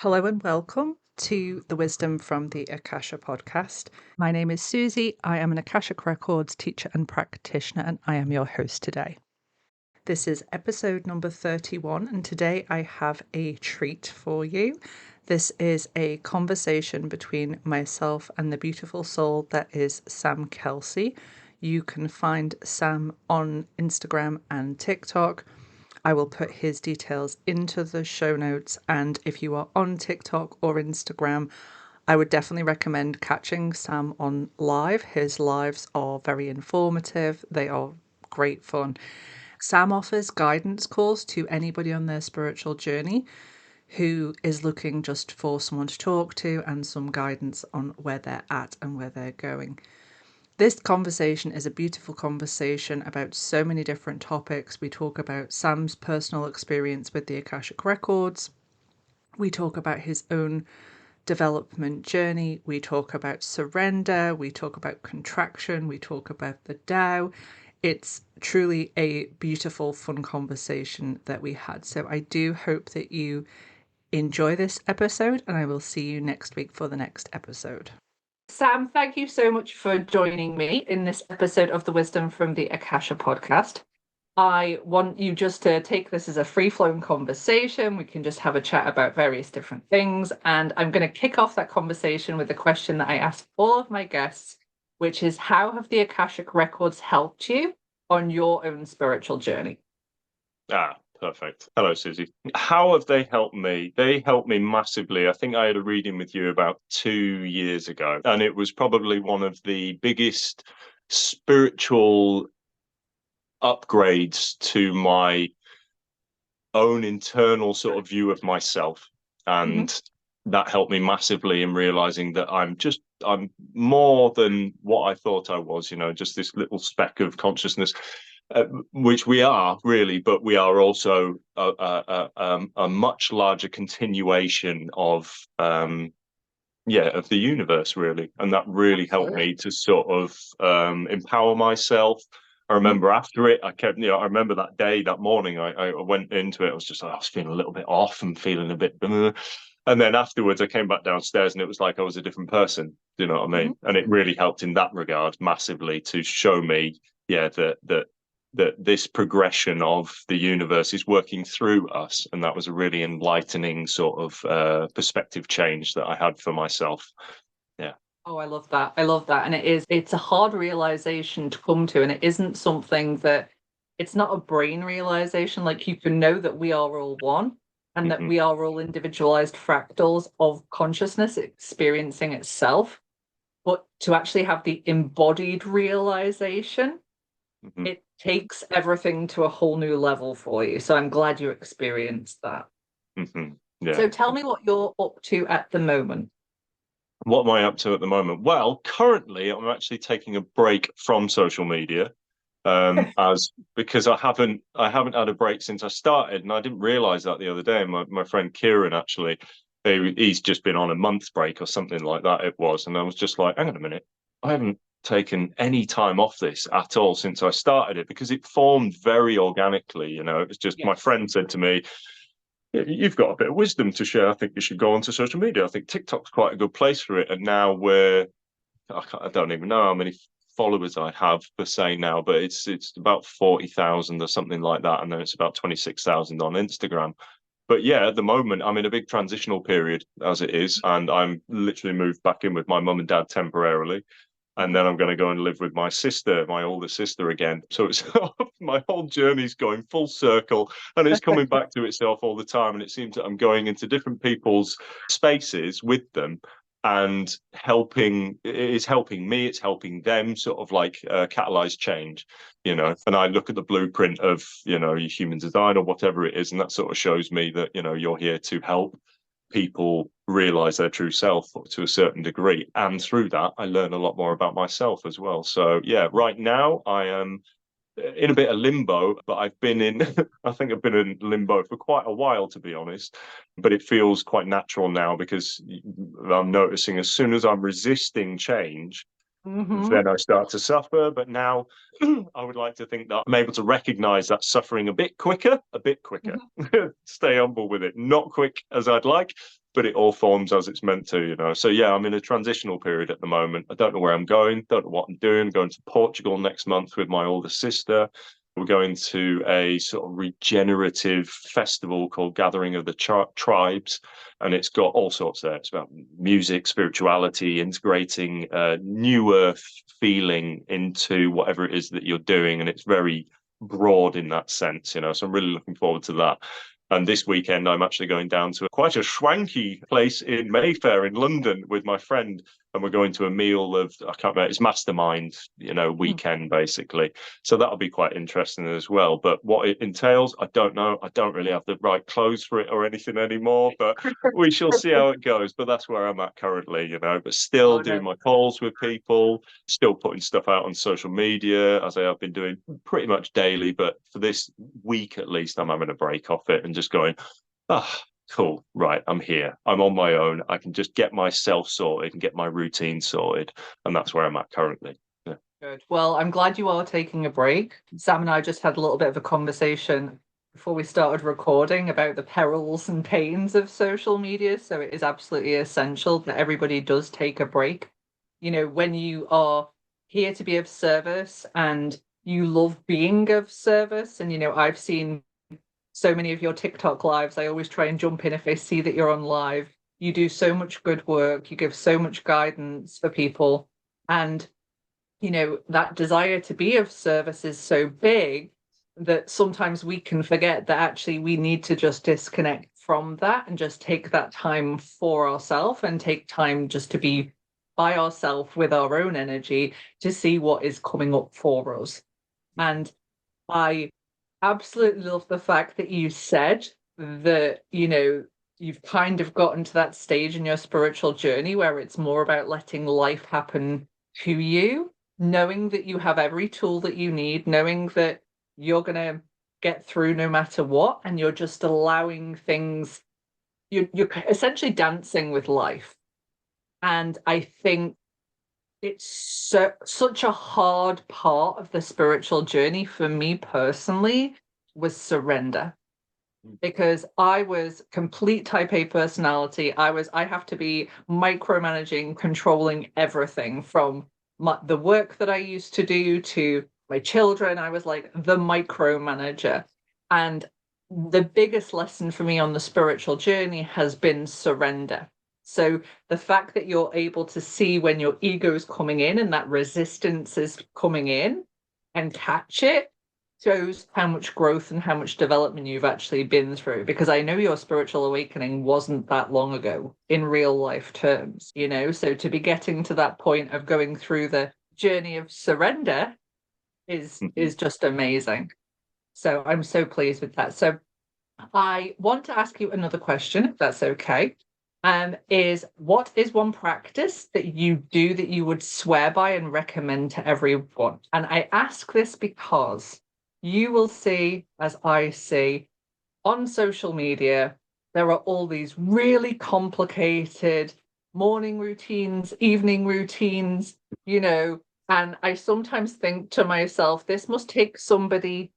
Hello and welcome to the Wisdom from the Akasha Podcast. My name is Susie. I am an Akashic Records teacher and practitioner, and I am your host today. This is episode number 31, and today I have a treat for you. This is a conversation between myself and the beautiful soul that is Sam Kelsey. You can find Sam on Instagram and TikTok. I will put his details into the show notes, and if you are on TikTok or Instagram, I would definitely recommend catching Sam on live. His lives are very informative. They are great fun. Sam offers guidance calls to anybody on their spiritual journey who is looking just for someone to talk to and some guidance on where they're at and where they're going. This conversation is a beautiful conversation about so many different topics. We talk about Sam's personal experience with the Akashic Records. We talk about his own development journey. We talk about surrender. We talk about contraction. We talk about the Tao. It's truly a beautiful, fun conversation that we had. So I do hope that you enjoy this episode, and I will see you next week for the next episode. Sam, thank you so much for joining me in this episode of the Wisdom from the Akasha Podcast. I want you just to take this as a free-flowing conversation. We can just have a chat about various different things. And I'm going to kick off that conversation with a question that I ask all of my guests, which is, how have the Akashic Records helped you on your own spiritual journey? Perfect. Hello, Susie. How have they helped me? They helped me massively. I think I had a reading with you about 2 years ago, and it was probably one of the biggest spiritual upgrades to my own internal sort of view of myself. And that helped me massively in realizing that I'm more than what I thought I was, just this little speck of consciousness. Which we are really, but we are also a much larger continuation of the universe, really, and that really helped me to sort of empower myself. I remember after it, I remember that day, that morning, I went into it. I was just like, I was feeling a little bit off and feeling a bit, and then afterwards, I came back downstairs, and it was like I was a different person. Do you know what I mean? And it really helped in that regard massively to show me, that this progression of the universe is working through us. And that was a really enlightening sort of perspective change that I had for myself. Yeah. Oh, I love that. I love that. And it's a hard realization to come to. And it isn't something that, it's not a brain realization. Like, you can know that we are all one and that we are all individualized fractals of consciousness experiencing itself. But to actually have the embodied realization, it takes everything to a whole new level for you. So I'm glad you experienced that. Yeah. So tell me what you're up to at the moment. What am I up to at the moment? Well, currently I'm actually taking a break from social media, because I haven't had a break since I started, and I didn't realize that the other day. My friend Kieran, actually, he's just been on a month's break or something like that it was, and I was just like, hang on a minute, I haven't taken any time off this at all since I started it, because it formed very organically. It was just, my friend said to me, you've got a bit of wisdom to share. I think you should go onto social media. I think TikTok's quite a good place for it. And now I don't even know how many followers I have per se now, but it's about 40,000 or something like that. And then it's about 26,000 on Instagram. But yeah, at the moment, I'm in a big transitional period as it is. And I'm literally moved back in with my mum and dad temporarily. And then I'm going to go and live with my sister, my older sister again. So it's my whole journey's going full circle, and it's coming back to itself all the time. And it seems that I'm going into different people's spaces with them, and it's helping me, it's helping them sort of like catalyze change, And I look at the blueprint of, human design or whatever it is, and that sort of shows me that, you're here to help people realize their true self to a certain degree, and through that I learn a lot more about myself as well. So yeah, right now I am in a bit of limbo, but I've been in I think I've been in limbo for quite a while, to be honest, but it feels quite natural now, because I'm noticing as soon as I'm resisting change, then I start to suffer. But now I would like to think that I'm able to recognize that suffering a bit quicker. Stay humble with it. Not quick as I'd like, but it all forms as it's meant to, So yeah, I'm in a transitional period at the moment. I don't know where I'm going, don't know what I'm doing. I'm going to Portugal next month with my older sister. We're going to a sort of regenerative festival called Gathering of the Tribes, and it's got all sorts there. It's about music, spirituality, integrating new earth feeling into whatever it is that you're doing, and it's very broad in that sense, So I'm really looking forward to that. And this weekend, I'm actually going down to quite a swanky place in Mayfair in London with my friend. And we're going to a meal of, I can't remember, it's mastermind, weekend, basically. So that'll be quite interesting as well. But what it entails, I don't know. I don't really have the right clothes for it or anything anymore, but we shall see how it goes. But that's where I'm at currently, but still doing my calls with people, still putting stuff out on social media, as I have been doing pretty much daily. But for this week, at least, I'm having a break off it and just going, cool, right, I'm here. I'm on my own. I can just get myself sorted and get my routine sorted. And that's where I'm at currently. Yeah. Good. Well, I'm glad you are taking a break. Sam and I just had a little bit of a conversation before we started recording about the perils and pains of social media. So it is absolutely essential that everybody does take a break. When you are here to be of service and you love being of service, and, I've seen so many of your TikTok lives. I always try and jump in if I see that you're on live. You do so much good work. You give so much guidance for people. And, that desire to be of service is so big that sometimes we can forget that actually we need to just disconnect from that and just take that time for ourselves and take time just to be by ourselves with our own energy to see what is coming up for us. And I absolutely love the fact that you said that, you've kind of gotten to that stage in your spiritual journey where it's more about letting life happen to you, knowing that you have every tool that you need, knowing that you're going to get through no matter what, and you're just allowing things, you're essentially dancing with life. And I think it's such a hard part of the spiritual journey for me personally was surrender, because I was complete type A personality. I have to be micromanaging, controlling everything from the work that I used to do to my children. I was like the micromanager. And the biggest lesson for me on the spiritual journey has been surrender. So the fact that you're able to see when your ego is coming in and that resistance is coming in and catch it shows how much growth and how much development you've actually been through. Because I know your spiritual awakening wasn't that long ago in real life terms, so to be getting to that point of going through the journey of surrender is just amazing. So I'm so pleased with that. So I want to ask you another question, if that's okay. Is what is one practice that you do that you would swear by and recommend to everyone? And I ask this because you will see, as I see, on social media, there are all these really complicated morning routines, evening routines, and I sometimes think to myself, this must take somebody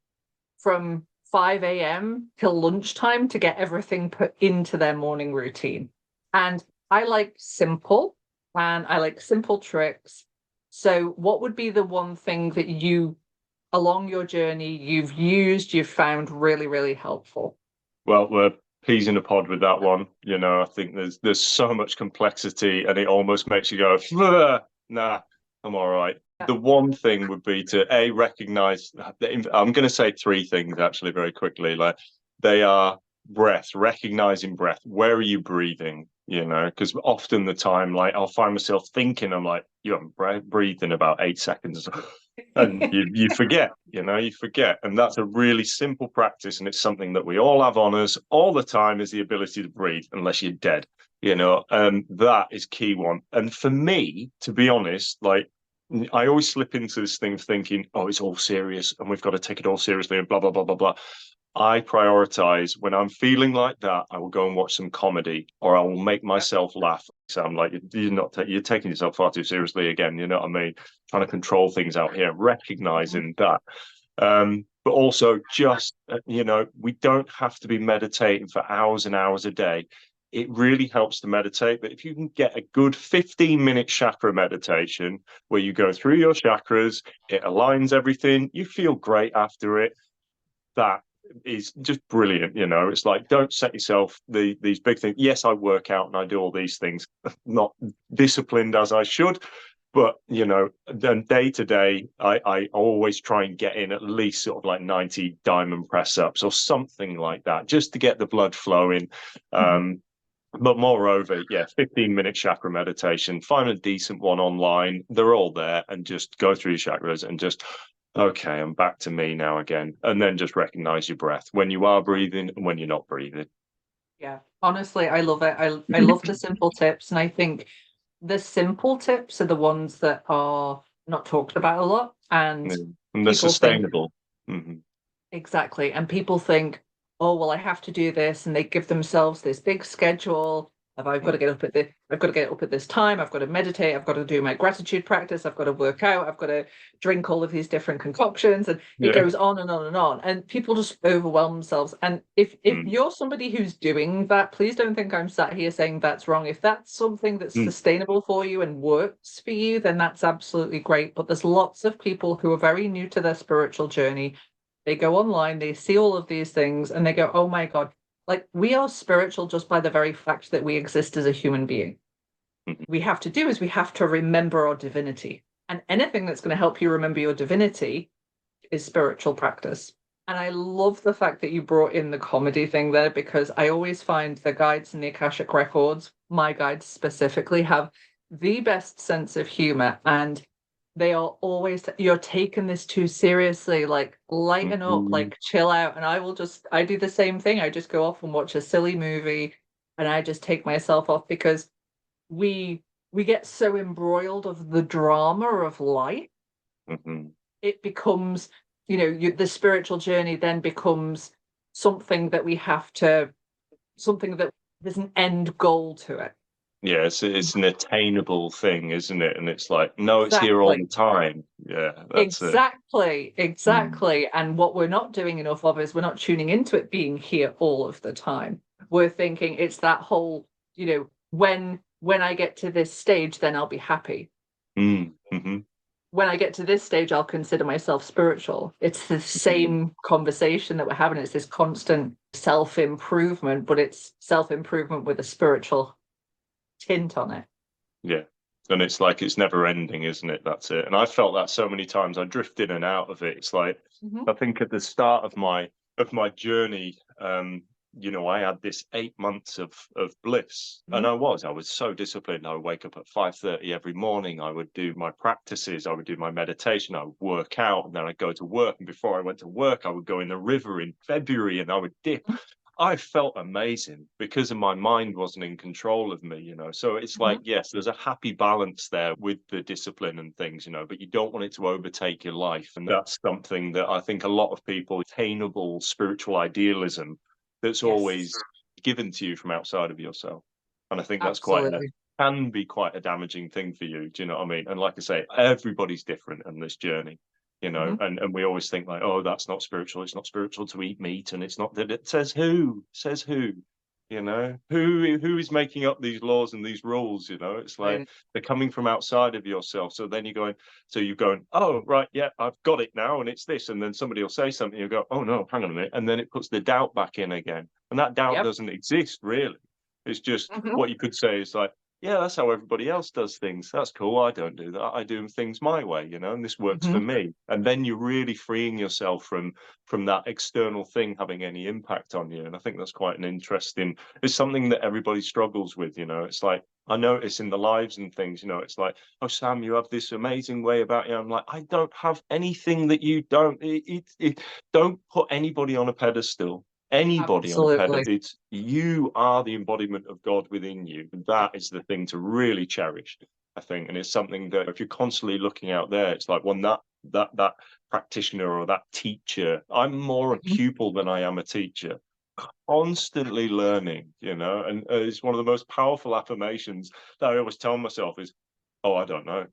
from 5 a.m. till lunchtime to get everything put into their morning routine. And I like simple, and I like simple tricks. So what would be the one thing that you, along your journey, you've found really, really helpful? Well, we're peas in a pod with that one. I think there's so much complexity, and it almost makes you go, nah, I'm all right. The one thing would be to recognize that I'm going to say three things actually very quickly. Like they are breath, recognizing breath. Where are you breathing? Because often the time, like I'll find myself thinking, I'm like, you haven't breathed in about 8 seconds. And you forget, you forget. And that's a really simple practice. And it's something that we all have on us all the time, is the ability to breathe, unless you're dead, that is key one. And for me, to be honest, like I always slip into this thing of thinking, oh, it's all serious and we've got to take it all seriously and blah, blah, blah, blah, blah. I prioritize when I'm feeling like that, I will go and watch some comedy, or I will make myself laugh. So I'm like, you're taking yourself far too seriously again. You know what I mean? Trying to control things out here, recognizing that. But also just, we don't have to be meditating for hours and hours a day. it really helps to meditate. But if you can get a good 15-minute chakra meditation where you go through your chakras, it aligns everything, you feel great after it. That is just brilliant. It's like, don't set yourself these big things. Yes, I work out and I do all these things, not disciplined as I should. But, then day to day, I always try and get in at least sort of like 90 diamond press ups or something like that, just to get the blood flowing. But moreover, 15-minute chakra meditation, find a decent one online. They're all there, and just go through your chakras and just, okay, I'm back to me now again. And then just recognize your breath when you are breathing and when you're not breathing. Yeah, honestly, I love it. I love the simple tips. And I think the simple tips are the ones that are not talked about a lot. And And they're sustainable. Exactly. And people think, oh, well, I have to do this. And they give themselves this big schedule of I've got to get up at this time, I've got to meditate, I've got to do my gratitude practice, I've got to work out, I've got to drink all of these different concoctions, and it goes on and on and on. And people just overwhelm themselves. And if you're somebody who's doing that, please don't think I'm sat here saying that's wrong. If that's something that's sustainable for you and works for you, then that's absolutely great. But there's lots of people who are very new to their spiritual journey. They go online, they see all of these things, and they go, oh my God, like, we are spiritual just by the very fact that we exist as a human being. We have to do is we have to remember our divinity. And anything that's going to help you remember your divinity is spiritual practice. And I love the fact that you brought in the comedy thing there, because I always find the guides in the Akashic Records, my guides specifically, have the best sense of humor, and they are always, you're taking this too seriously, like lighten up, like chill out. And I do the same thing. I just go off and watch a silly movie, and I just take myself off, because we get so embroiled of the drama of life. It becomes, the spiritual journey then becomes something that there's an end goal to it. Yeah, it's an attainable thing, isn't it? And it's like, no, it's here all the time. Yeah, that's exactly. And what we're not doing enough of is we're not tuning into it being here all of the time. We're thinking it's that whole, when I get to this stage, then I'll be happy. When I get to this stage, I'll consider myself spiritual. It's the same conversation that we're having. It's this constant self-improvement, but it's self-improvement with a spiritual tint on it. Yeah. And it's like, it's never ending, isn't it? That's it. And I felt that so many times. I drift in and out of it. It's like, I think at the start of my journey, I had this 8 months of bliss. And I was so disciplined. I would wake up at 5:30 every morning. I would do my practices. I would do my meditation. I would work out, and then I'd go to work. And before I went to work, I would go in the river in February, and I would dip. I felt amazing because my mind wasn't in control of me, So it's like, yes, there's a happy balance there with the discipline and things, but you don't want it to overtake your life. And that's something that I think a lot of people, attainable spiritual idealism that's always given to you from outside of yourself. And I think that's can be quite a damaging thing for you. Do you know what I mean? And like I say, everybody's different on this journey. And we always think like, oh, that's not spiritual. It's not spiritual to eat meat, and it's not that. It says who? Who is making up these laws and these rules? It's like they're coming from outside of yourself. So then you're going, oh, right, yeah, I've got it now, and it's this. And then somebody will say something, you go, oh no, hang on a minute, and then it puts the doubt back in again, and that doubt doesn't exist really. It's just what you could say is like, yeah, that's how everybody else does things. That's cool. I don't do that. I do things my way, and this works for me. And then you're really freeing yourself from that external thing having any impact on you. And I think that's quite an interesting, it's something that everybody struggles with, It's like, I notice in the lives and things, it's like, oh, Sam, you have this amazing way about you. I'm like, I don't have anything that you don't. Don't put anybody on a pedestal. Anybody on a pedestal. It's, you are the embodiment of God within you. And that is the thing to really cherish, I think. And it's something that if you're constantly looking out there, it's like, when that practitioner or that teacher, I'm more a pupil than I am a teacher, constantly learning, and it's one of the most powerful affirmations that I always tell myself is, oh, I don't know.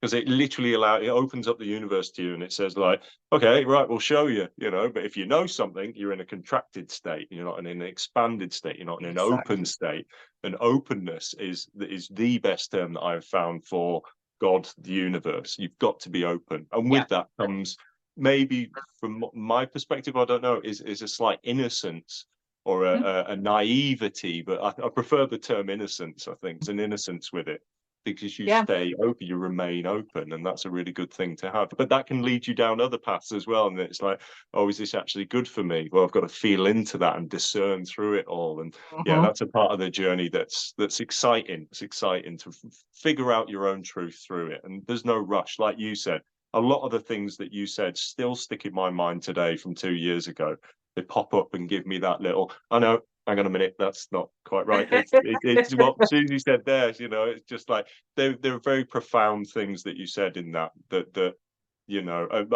because it literally it opens up the universe to you, and it says like, okay, right, we'll show you, but if you know something, you're in a contracted state, you're not in an expanded state, you're not in an open state. And openness is the best term that I've found for God, the universe. You've got to be open, and with that comes, maybe from my perspective, I don't know, is a slight innocence or a naivety, but I prefer the term innocence. I think there's an innocence with it, because you stay open, you remain open, and that's a really good thing to have. But that can lead you down other paths as well, and it's like, oh, is this actually good for me? Well, I've got to feel into that and discern through it all. And that's a part of the journey that's exciting. It's exciting to figure out your own truth through it, and there's no rush. Like you said, a lot of the things that you said still stick in my mind today from 2 years ago. They pop up and give me that little, I know, hang on a minute, that's not quite right. It's what Susie said there. It's just like they're very profound things that you said in that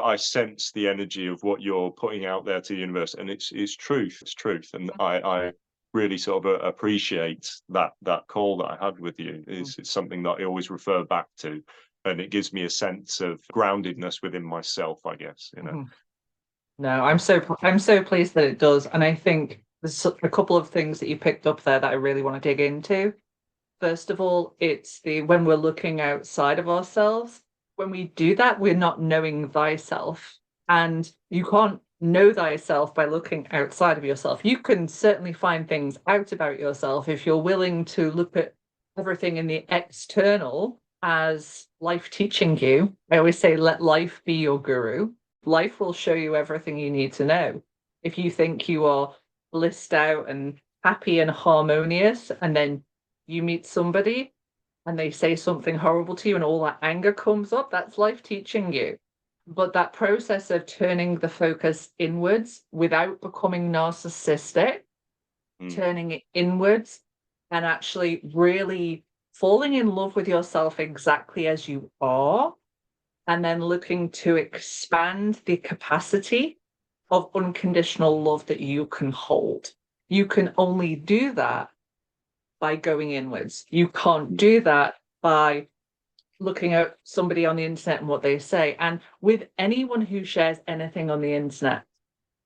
I sense the energy of what you're putting out there to the universe, and it's truth. It's truth, and I really sort of appreciate that call that I had with you. It's something that I always refer back to, and it gives me a sense of groundedness within myself, I guess. No, I'm so pleased that it does, and I think there's a couple of things that you picked up there that I really want to dig into. First of all, it's when we're looking outside of ourselves. When we do that, we're not knowing thyself, and you can't know thyself by looking outside of yourself. You can certainly find things out about yourself if you're willing to look at everything in the external as life teaching you. I always say, let life be your guru. Life will show you everything you need to know. If you think you are blissed out and happy and harmonious, and then you meet somebody and they say something horrible to you and all that anger comes up, that's life teaching you. But that process of turning the focus inwards without becoming narcissistic, turning it inwards and actually really falling in love with yourself exactly as you are, and then looking to expand the capacity of unconditional love that you can hold. You can only do that by going inwards. You can't do that by looking at somebody on the internet and what they say. And with anyone who shares anything on the internet,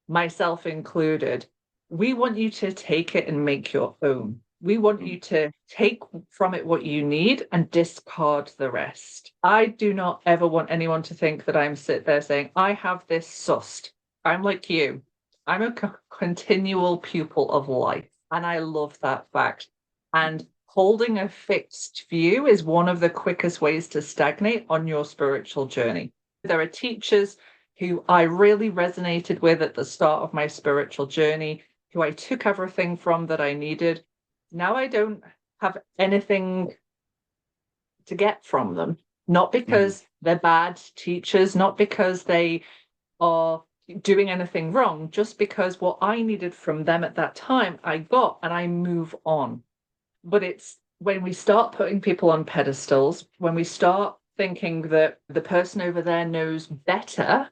myself included, we want you to take it and make your own. We want you to take from it what you need and discard the rest. I do not ever want anyone to think that I'm sit there saying, I have this sussed. I'm like you. I'm a continual pupil of life. And I love that fact. And holding a fixed view is one of the quickest ways to stagnate on your spiritual journey. There are teachers who I really resonated with at the start of my spiritual journey, who I took everything from that I needed. Now I don't have anything to get from them, not because they're bad teachers, not because they are doing anything wrong, just because what I needed from them at that time, I got, and I move on. But it's when we start putting people on pedestals, when we start thinking that the person over there knows better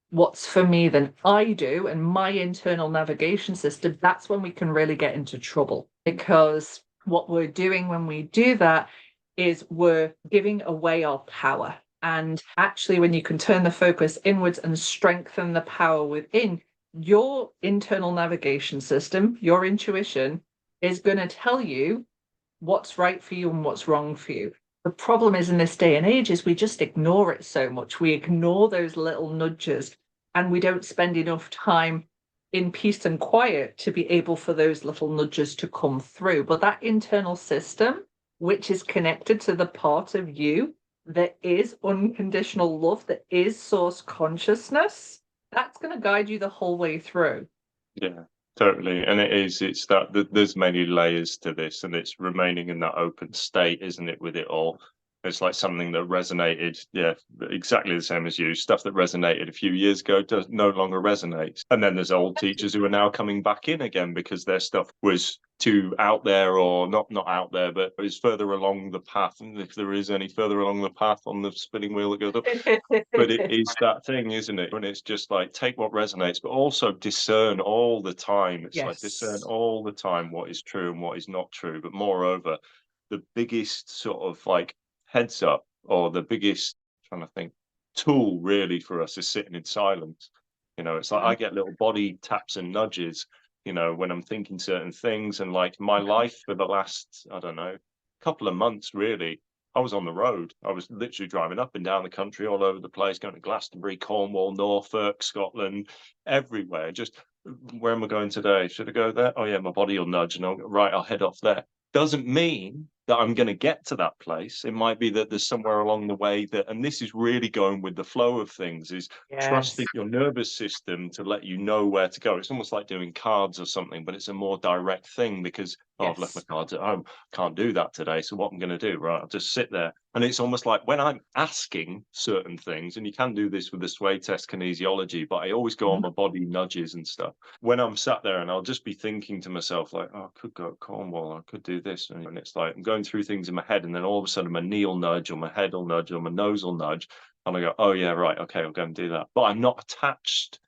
what's for me than I do, and my internal navigation system, that's when we can really get into trouble. Because what we're doing when we do that is we're giving away our power. And actually, when you can turn the focus inwards and strengthen the power within, your internal navigation system, your intuition, is going to tell you what's right for you and what's wrong for you. The problem is in this day and age is we just ignore it so much. We ignore those little nudges, and we don't spend enough time in peace and quiet to be able for those little nudges to come through. But that internal system, which is connected to the part of you that is unconditional love, that is source consciousness, that's going to guide you the whole way through. Yeah, totally. And it's that there's many layers to this, and it's remaining in that open state, isn't it, with it all? It's like something that resonated, exactly the same as you. Stuff that resonated a few years ago does no longer resonates. And then there's old teachers who are now coming back in again because their stuff was too out there, or not out there, but is further along the path. And if there is any further along the path on the spinning wheel that goes up, but it is that thing, isn't it? When it's just like, take what resonates, but also discern all the time. It's like discern all the time what is true and what is not true. But moreover, the biggest sort of like heads up, or the biggest trying to think, tool really for us is sitting in silence. It's like I get little body taps and nudges, when I'm thinking certain things. And like my life for the last, I don't know, couple of months, really, I was on the road. I was literally driving up and down the country, all over the place, going to Glastonbury, Cornwall, Norfolk, Scotland, everywhere. Just, where am I going today? Should I go there? Oh yeah, my body will nudge, and I'll head off there. Doesn't mean that I'm going to get to that place. It might be that there's somewhere along the way that, and this is really going with the flow of things, is trusting your nervous system to let you know where to go. It's almost like doing cards or something, but it's a more direct thing because, I've left my cards at home. Can't do that today. So what I'm going to do, right? I'll just sit there. And it's almost like when I'm asking certain things, and you can do this with the sway test kinesiology, but I always go on my body nudges and stuff. When I'm sat there and I'll just be thinking to myself, like, oh, I could go to Cornwall, I could do this. And it's like I'm going through things in my head, and then all of a sudden my knee will nudge, or my head will nudge, or my nose will nudge. And I go, oh yeah, right, okay, I'll go and do that. But I'm not attached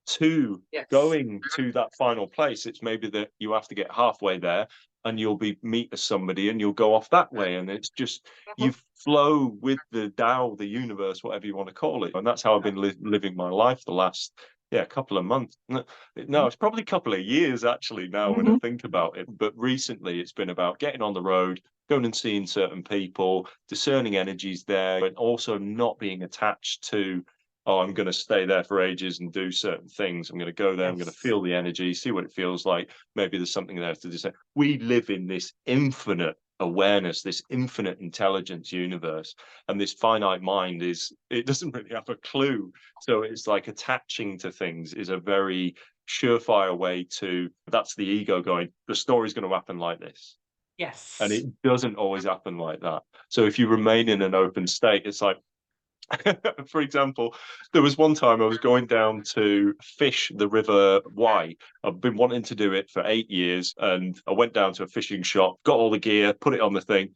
to going to that final place. It's maybe that you have to get halfway there and you'll meet somebody and you'll go off that way. And it's just, you flow with the Tao, the universe, whatever you want to call it. And that's how I've been living my life the last, couple of months. No, it's probably a couple of years actually now when I think about it. But recently it's been about getting on the road, going and seeing certain people, discerning energies there, and also not being attached to, oh, I'm going to stay there for ages and do certain things. I'm going to go there. I'm going to feel the energy, see what it feels like. Maybe there's something there to do. We live in this infinite awareness, this infinite intelligence universe. And this finite mind it doesn't really have a clue. So it's like attaching to things is a very surefire way to, that's the ego going, the story's going to happen like this. Yes. And it doesn't always happen like that. So if you remain in an open state, it's like, for example, there was one time I was going down to fish the River Wye. I've been wanting to do it for 8 years, and I went down to a fishing shop, got all the gear, put it on the thing,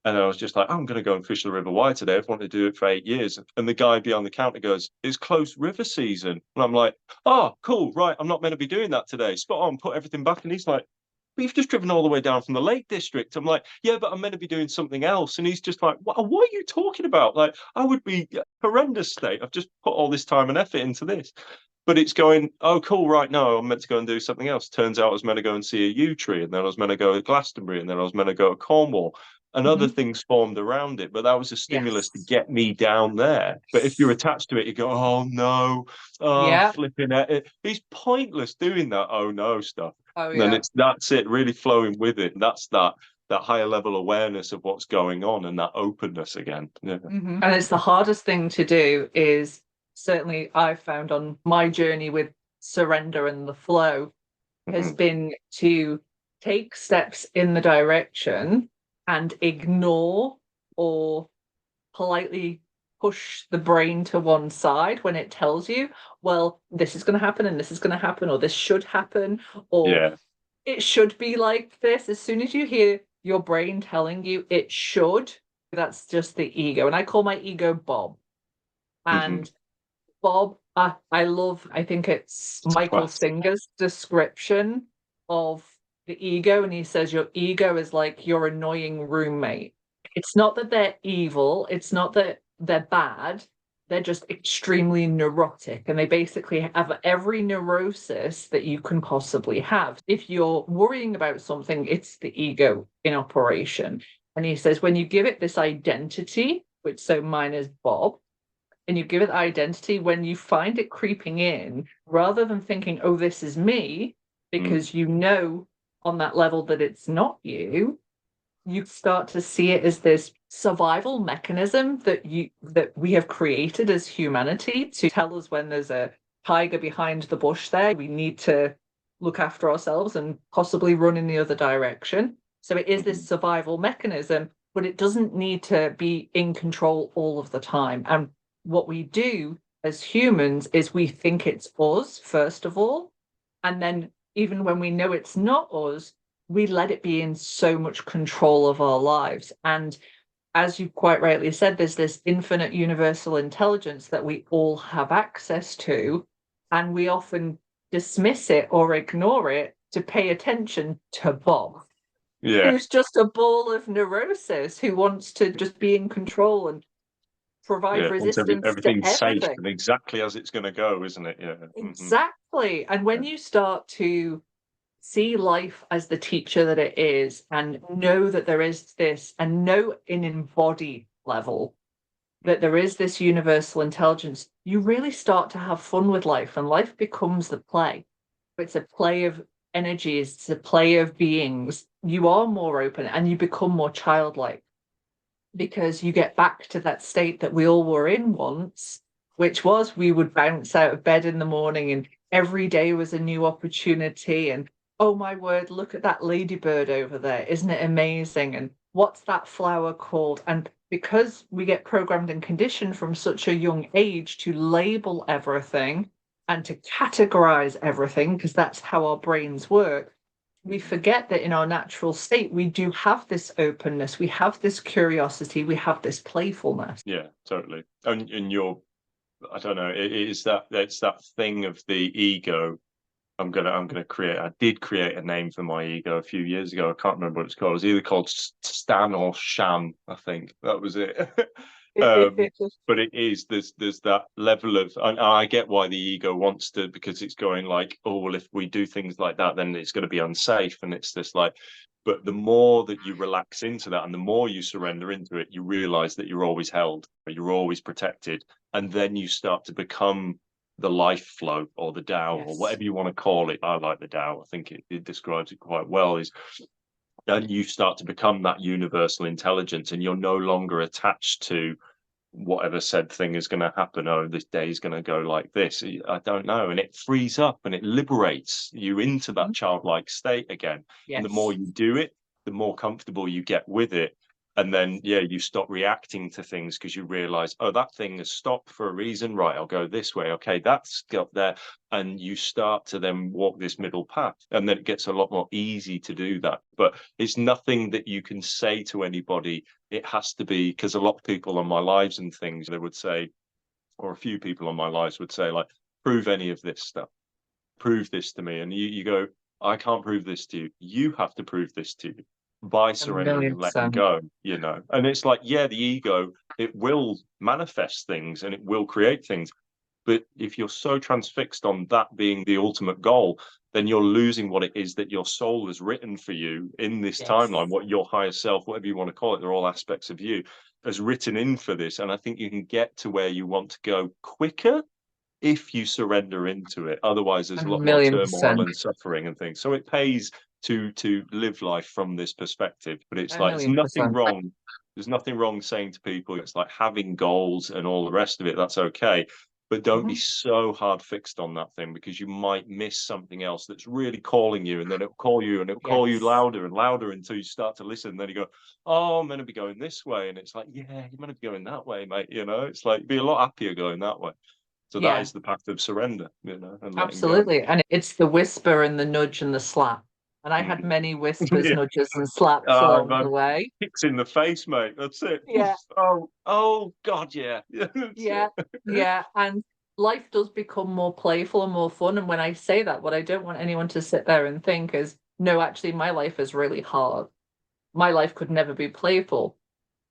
and I was just like, I'm going to go and fish the River Wye today. I've wanted to do it for 8 years. And the guy behind the counter goes, it's close river season. And I'm like, oh, cool, right, I'm not meant to be doing that today. Spot on, put everything back. And he's like, but you've just driven all the way down from the Lake District. I'm like, yeah, but I'm meant to be doing something else. And he's just like, what are you talking about? Like, I would be horrendous state. I've just put all this time and effort into this. But it's going, oh, cool, right, no, I'm meant to go and do something else. Turns out I was meant to go and see a yew tree, and then I was meant to go to Glastonbury, and then I was meant to go to Cornwall. And other things formed around it, but that was a stimulus to get me down there. But if you're attached to it, you go, oh no, flipping it. It's pointless doing that oh no stuff. And then that's it, really flowing with it. That's that higher level awareness of what's going on, and that openness again. And it's the hardest thing to do, is certainly I've found on my journey with surrender and the flow has been to take steps in the direction and ignore or politely push the brain to one side when it tells you, well, this is going to happen and this is going to happen, or this should happen, or it should be like this. As soon as you hear your brain telling you it should, that's just the ego. And I call my ego Bob. And Bob, I think it's Michael Singer's description of the ego, and he says your ego is like your annoying roommate. It's not that they're evil, it's not that they're bad, they're just extremely neurotic, and they basically have every neurosis that you can possibly have. If you're worrying about something, it's the ego in operation. And he says when you give it this identity, which so mine is Bob, and you give it identity, when you find it creeping in, rather than thinking, oh, this is me, because you know on that level that it's not you, you start to see it as this survival mechanism that we have created as humanity to tell us when there's a tiger behind the bush there, we need to look after ourselves and possibly run in the other direction. So it is this survival mechanism, but it doesn't need to be in control all of the time. And what we do as humans is we think it's us, first of all, and then even when we know it's not us, we let it be in so much control of our lives. And as you quite rightly said, there's this infinite universal intelligence that we all have access to, and we often dismiss it or ignore it to pay attention to Bob, who's just a ball of neurosis who wants to just be in control and provide resistance to everything's safe everything. and exactly as it's going to go, isn't it? Yeah. Exactly. And when you start to see life as the teacher that it is and know that there is this, and know in embodied level that there is this universal intelligence, you really start to have fun with life, and life becomes the play. It's a play of energies, it's a play of beings. You are more open and you become more childlike because you get back to that state that we all were in once, which was we would bounce out of bed in the morning and every day was a new opportunity. And oh my word, look at that ladybird over there. Isn't it amazing? And what's that flower called? And because we get programmed and conditioned from such a young age to label everything and to categorize everything, because that's how our brains work, we forget that in our natural state, we do have this openness, we have this curiosity, we have this playfulness. Yeah, totally. And you're, I don't know, it's that thing of the ego. I'm gonna create. I did create a name for my ego a few years ago. I can't remember what it's called. It was either called Stan or Shan. I think that was it. But it is there's that level of, and I get why the ego wants to, because it's going like, oh well, if we do things like that, then it's going to be unsafe, and it's this like. But the more that you relax into that, and the more you surrender into it, you realize that you're always held, you're always protected, and then you start to become the life flow or the Tao, or whatever you want to call it. I like the Tao. I think it describes it quite well. Is and you start to become that universal intelligence, and you're no longer attached to whatever said thing is going to happen. Oh, this day is going to go like this. I don't know. And it frees up and it liberates you into that childlike state again. And the more you do it, the more comfortable you get with it. And then, yeah, you stop reacting to things because you realize, oh, that thing has stopped for a reason. Right, I'll go this way. Okay, that's got there. And you start to then walk this middle path. And then it gets a lot more easy to do that. But it's nothing that you can say to anybody. It has to be, because a lot of people on my lives and things, they would say, or a few people on my lives would say, like, prove any of this stuff. Prove this to me. And you go, I can't prove this to you. You have to prove this to you by surrendering and letting go, you know. And it's like, yeah, the ego, it will manifest things and it will create things. But if you're so transfixed on that being the ultimate goal, then you're losing what it is that your soul has written for you in this timeline, what your higher self, whatever you want to call it, they're all aspects of you, has written in for this. And I think you can get to where you want to go quicker if you surrender into it. Otherwise, there's a lot more turmoil and suffering and things. So it pays to live life from this perspective. But it's like, there's nothing wrong. There's nothing wrong saying to people, it's like having goals and all the rest of it. That's okay. But don't be so hard fixed on that thing, because you might miss something else that's really calling you, and then it'll call you and it'll call you louder and louder until you start to listen. And then you go, oh, I'm meant to be going this way. And it's like, yeah, you're meant to be going that way, mate. You know, it's like, be a lot happier going that way. So that is the path of surrender, you know, and absolutely. And it's the whisper and the nudge and the slap. And I had many whispers, nudges, and slaps along the way. Kicks in the face, mate. That's it. Yeah. Oh, God, yeah. Yeah. And life does become more playful and more fun. And when I say that, what I don't want anyone to sit there and think is, no, actually, my life is really hard. My life could never be playful.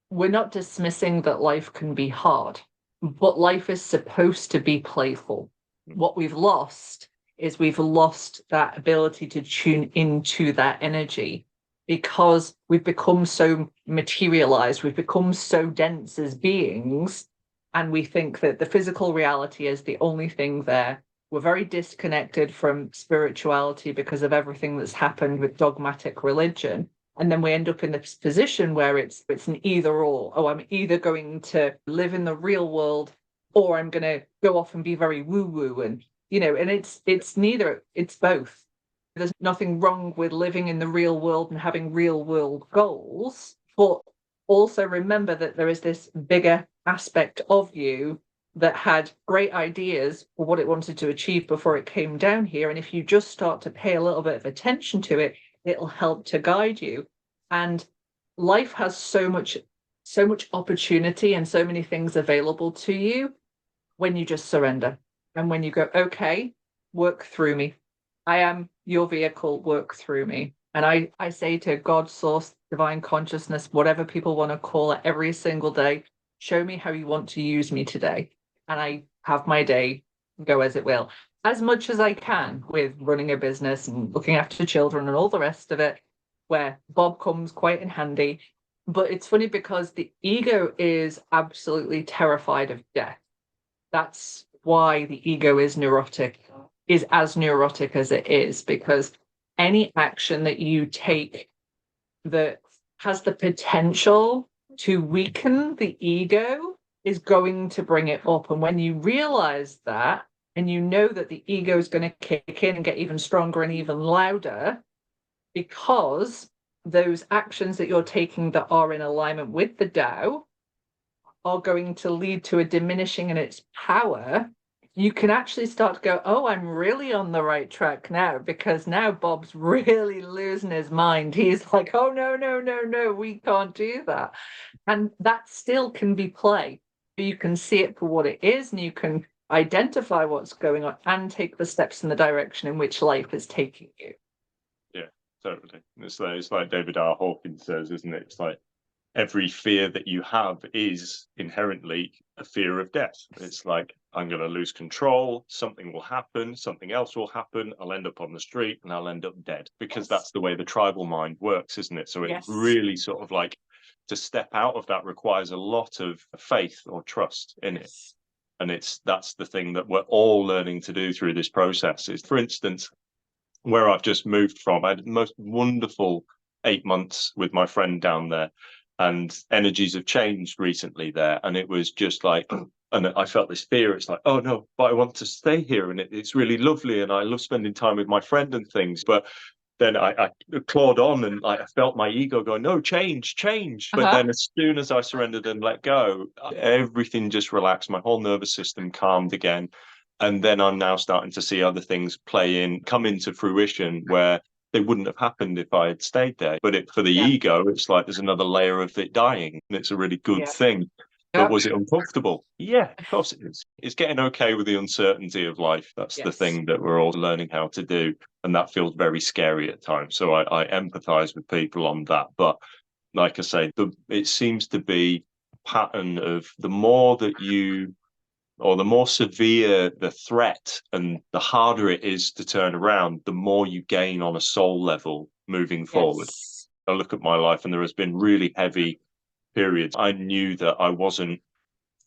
We're not dismissing that life can be hard, but life is supposed to be playful. What we've lost is we've lost that ability to tune into that energy, because we've become so materialized, we've become so dense as beings, and we think that the physical reality is the only thing there. We're very disconnected from spirituality because of everything that's happened with dogmatic religion. And then we end up in this position where it's an either or. Oh, I'm either going to live in the real world, or I'm going to go off and be very woo-woo. And, you know, and it's neither, it's both. There's nothing wrong with living in the real world and having real world goals, but also remember that there is this bigger aspect of you that had great ideas for what it wanted to achieve before it came down here. And if you just start to pay a little bit of attention to it, it'll help to guide you. And life has so much opportunity and so many things available to you when you just surrender. And when you go, okay, work through me. I am your vehicle, work through me. And I say to God, source, divine consciousness, whatever people want to call it, every single day, show me how you want to use me today. And I have my day go as it will, as much as I can, with running a business and looking after children and all the rest of it, where Bob comes quite in handy. But it's funny because the ego is absolutely terrified of death. That's why the ego is as neurotic as it is, because any action that you take that has the potential to weaken the ego is going to bring it up. And when you realize that, and you know that the ego is going to kick in and get even stronger and even louder, because those actions that you're taking that are in alignment with the Tao are going to lead to a diminishing in its power, you can actually start to go, oh, I'm really on the right track now, because now Bob's really losing his mind. He's like, oh, no, no, no, no, we can't do that. And that still can be play. You can see it for what it is, and you can identify what's going on and take the steps in the direction in which life is taking you. Yeah, totally. It's like David R. Hawkins says, isn't it? It's like every fear that you have is inherently a fear of death. It's like, I'm going to lose control, something will happen, something else will happen, I'll end up on the street and I'll end up dead, because that's the way the tribal mind works, isn't it? So it's really sort of like, to step out of that requires a lot of faith or trust in it. And that's the thing that we're all learning to do through this process. Is, for instance, where I've just moved from, I had the most wonderful 8 months with my friend down there, and energies have changed recently there. And it was just like, and I felt this fear. It's like, oh no, but I want to stay here, and it's really lovely, and I love spending time with my friend and things. But then I clawed on, and I felt my ego go, no, change. But then as soon as I surrendered and let go, everything just relaxed. My whole nervous system calmed again. And then I'm now starting to see other things come into fruition where they wouldn't have happened if I had stayed there. But for the ego, it's like there's another layer of it dying, and it's a really good thing. But was it uncomfortable? Yeah, of course it is. It's getting okay with the uncertainty of life. That's the thing that we're all learning how to do. And that feels very scary at times. So I empathize with people on that. But like I say, it seems to be a pattern of the more that or the more severe the threat and the harder it is to turn around, the more you gain on a soul level moving forward. I look at my life, and there has been really heavy periods. I knew that I wasn't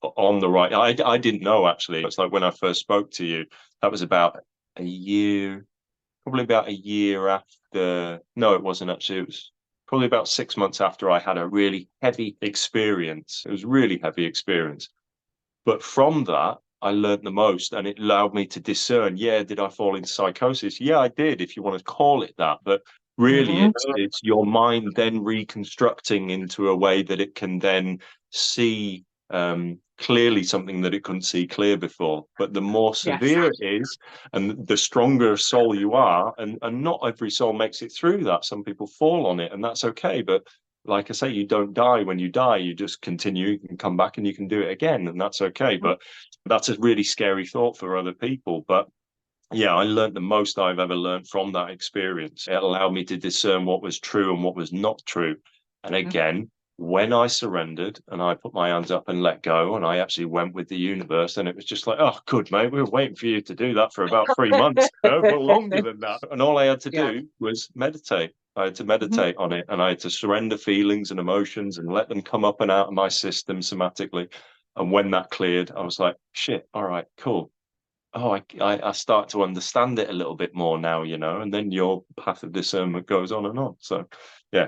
on the right. I didn't know, actually. It's like when I first spoke to you, that was about a year, probably about a year after. No, it wasn't actually. It was probably about 6 months after I had a really heavy experience. It was a really heavy experience. But from that, I learned the most, and it allowed me to discern, did I fall into psychosis? Yeah, I did, if you want to call it that. But really, it's your mind then reconstructing into a way that it can then see clearly something that it couldn't see clear before. But the more severe it is, and the stronger soul you are, and not every soul makes it through that. Some people fall on it, and that's okay. But like I say, you don't die when you die. You just continue, you can come back and you can do it again, and that's okay. But that's a really scary thought for other people. But yeah, I learned the most I've ever learned from that experience. It allowed me to discern what was true and what was not true. And again, when I surrendered and I put my hands up and let go, and I actually went with the universe, and it was just like, oh, good, mate, we were waiting for you to do that for about 3 months, but longer than that. And all I had to do was meditate. I had to meditate on it, and I had to surrender feelings and emotions and let them come up and out of my system somatically. And when that cleared, I was like, shit, all right, cool. Oh, I start to understand it a little bit more now, and then your path of discernment goes on and on. So,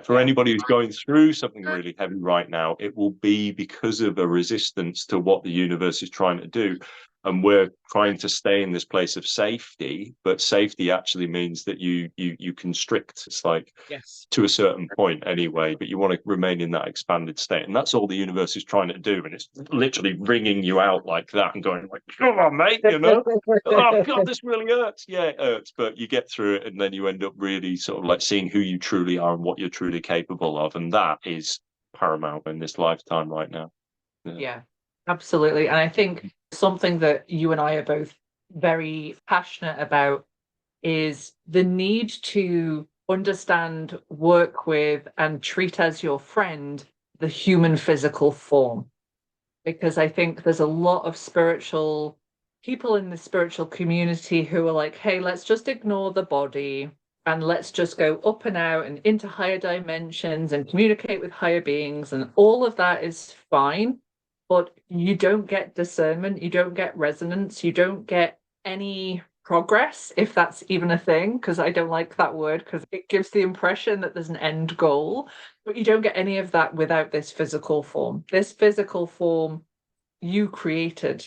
for anybody who's going through something really heavy right now, it will be because of a resistance to what the universe is trying to do. And we're trying to stay in this place of safety, but safety actually means that you constrict. It's like to a certain point anyway, but you want to remain in that expanded state. And that's all the universe is trying to do. And it's literally wringing you out like that and going like, come on, mate, oh, God, this really hurts. Yeah, it hurts, but you get through it, and then you end up really sort of like seeing who you truly are and what you're truly capable of. And that is paramount in this lifetime right now. Yeah, absolutely. And I think something that you and I are both very passionate about is the need to understand, work with, and treat as your friend the human physical form. because I think there's a lot of spiritual people in the spiritual community who are like, hey, let's just ignore the body and let's just go up and out and into higher dimensions and communicate with higher beings. And all of that is fine, but you don't get discernment, you don't get resonance, you don't get any progress, if that's even a thing, because I don't like that word because it gives the impression that there's an end goal, but you don't get any of that without this physical form. This physical form you created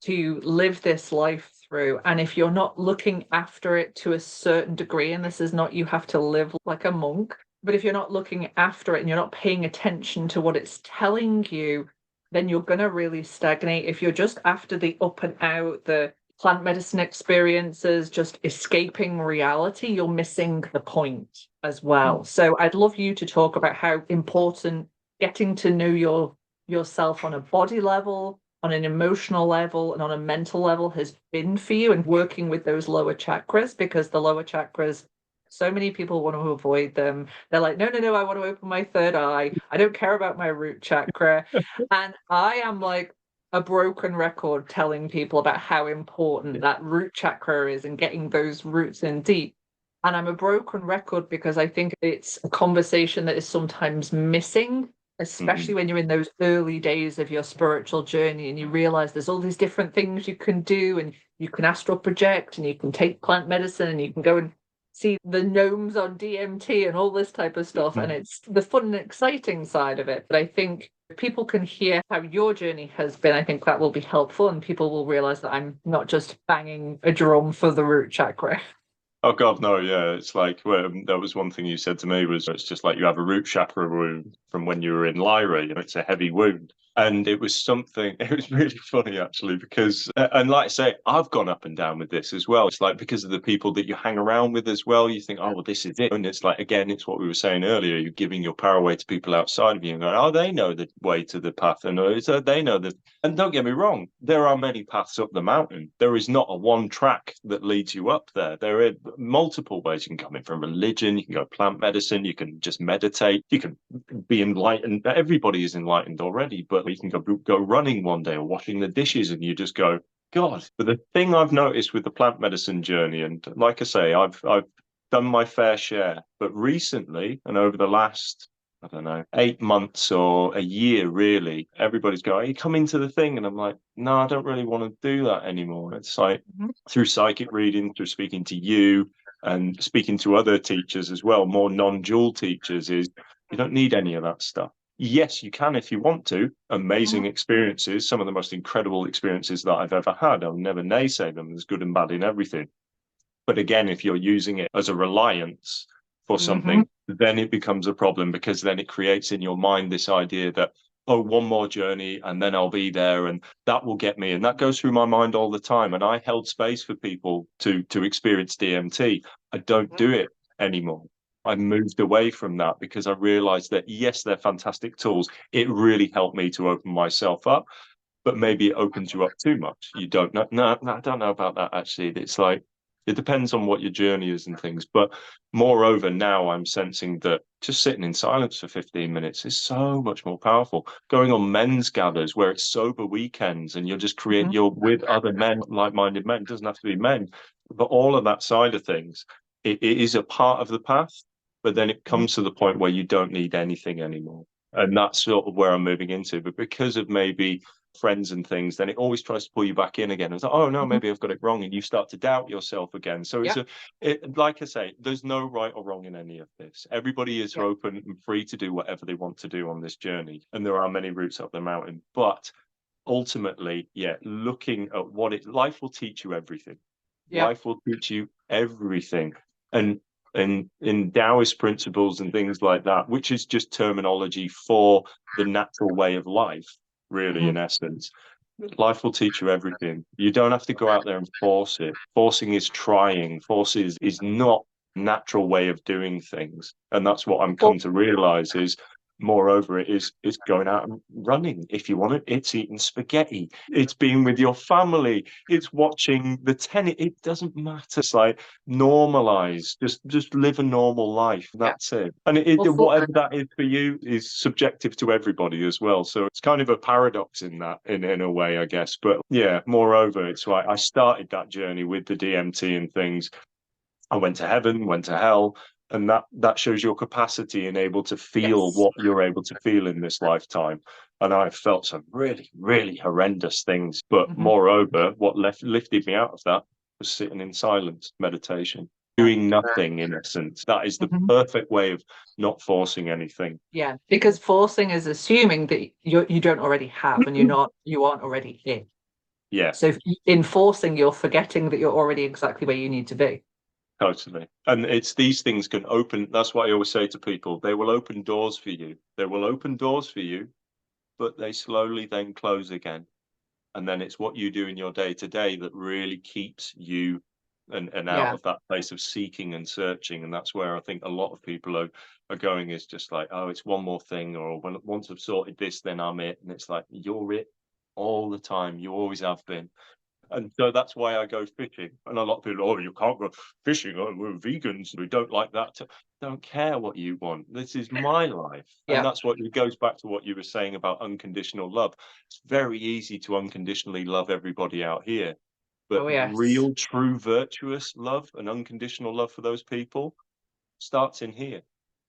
to live this life through. And if you're not looking after it to a certain degree, and this is not you have to live like a monk, but if you're not looking after it and you're not paying attention to what it's telling you, then you're going to really stagnate. If you're just after the up and out, the plant medicine experiences, just escaping reality, you're missing the point as well. So I'd love you to talk about how important getting to know yourself on a body level, on an emotional level, and on a mental level has been for you, and working with those lower chakras, because the lower chakras, so many people want to avoid them. They're like, no, no, no, I want to open my third eye. I don't care about my root chakra. And I am like a broken record telling people about how important that root chakra is and getting those roots in deep. And I'm a broken record because I think it's a conversation that is sometimes missing, especially when you're in those early days of your spiritual journey and you realize there's all these different things you can do, and you can astral project and you can take plant medicine and you can go and see the gnomes on DMT and all this type of stuff. And it's the fun and exciting side of it. But I think if people can hear how your journey has been, I think that will be helpful, and people will realize that I'm not just banging a drum for the root chakra. Oh God, no, yeah. It's like, well, that was one thing you said to me was it's just like you have a root chakra wound from when you were in Lyra, it's a heavy wound. And it was something, it was really funny actually, because, and like I say, I've gone up and down with this as well. It's like because of the people that you hang around with as well, you think, oh, well, this is it. And it's like, again, it's what we were saying earlier, you're giving your power away to people outside of you and going, oh, they know the way to the path. And they know that. And don't get me wrong, there are many paths up the mountain. There is not a one track that leads you up there. There are multiple ways. You can come in from religion, you can go plant medicine, you can just meditate, you can be enlightened. Everybody is enlightened already, but you can go running one day or washing the dishes and you just go, God. But the thing I've noticed with the plant medicine journey, and like I say, I've done my fair share, but recently and over the last, I don't know, 8 months or a year, really, everybody's going, you come into the thing. And I'm like, no, I don't really want to do that anymore. It's like through psychic reading, through speaking to you and speaking to other teachers as well, more non-dual teachers, is you don't need any of that stuff. Yes, you can if you want to. Amazing experiences, some of the most incredible experiences that I've ever had. I'll never naysay them. There's good and bad in everything. But again, if you're using it as a reliance for something, then it becomes a problem, because then it creates in your mind this idea that, oh, one more journey and then I'll be there and that will get me. And that goes through my mind all the time. And I held space for people to experience DMT. I don't do it anymore. I moved away from that because I realized that, yes, they're fantastic tools. It really helped me to open myself up, but maybe it opens you up too much. You don't know. No, I don't know about that, actually. It's like, it depends on what your journey is and things. But moreover, now I'm sensing that just sitting in silence for 15 minutes is so much more powerful. Going on men's gathers where it's sober weekends and you're just you're with other men, like-minded men. It doesn't have to be men, but all of that side of things, it is a part of the path. But then it comes to the point where you don't need anything anymore. And that's sort of where I'm moving into. But because of maybe friends and things, then it always tries to pull you back in again. It's like, oh no, maybe I've got it wrong, and you start to doubt yourself again. So it's like I say, there's no right or wrong in any of this. Everybody is open and free to do whatever they want to do on this journey, and there are many routes up the mountain. But ultimately, looking at life will teach you everything. Life will teach you everything, and in Taoist principles and things like that, which is just terminology for the natural way of life, really, in essence. Life will teach you everything. You don't have to go out there and force it. Forcing is trying. Force is not natural way of doing things. And that's what I'm come to realize is moreover, it's going out and running if you want it. It's eating spaghetti. It's being with your family. It's watching the tennis. It doesn't matter. It's like normalize. Just live a normal life. That's it. And whatever that is for you is subjective to everybody as well. So it's kind of a paradox in that, in a way, I guess. But yeah, moreover, it's like I started that journey with the DMT and things. I went to heaven, went to hell, and that shows your capacity and able to feel what you're able to feel in this lifetime. And I felt some really, really horrendous things. But moreover, what lifted me out of that was sitting in silence, meditation, doing nothing in essence. That is the perfect way of not forcing anything. Yeah, because forcing is assuming that you don't already have, and you aren't already in. Yeah. So in forcing, you're forgetting that you're already exactly where you need to be. Totally. And it's these things can open. That's what I always say to people. They will open doors for you. They will open doors for you, but they slowly then close again. And then it's what you do in your day to day that really keeps you and out of that place of seeking and searching. And that's where I think a lot of people are going, is just like, oh, it's one more thing, or once I've sorted this, then I'm it. And it's like, you're it all the time. You always have been. And so that's why I go fishing. And a lot of people, oh, you can't go fishing. Oh, we're vegans. We don't like that. Don't care what you want. This is my life. And that's what it goes back to what you were saying about unconditional love. It's very easy to unconditionally love everybody out here. But real, true, virtuous love and unconditional love for those people starts in here.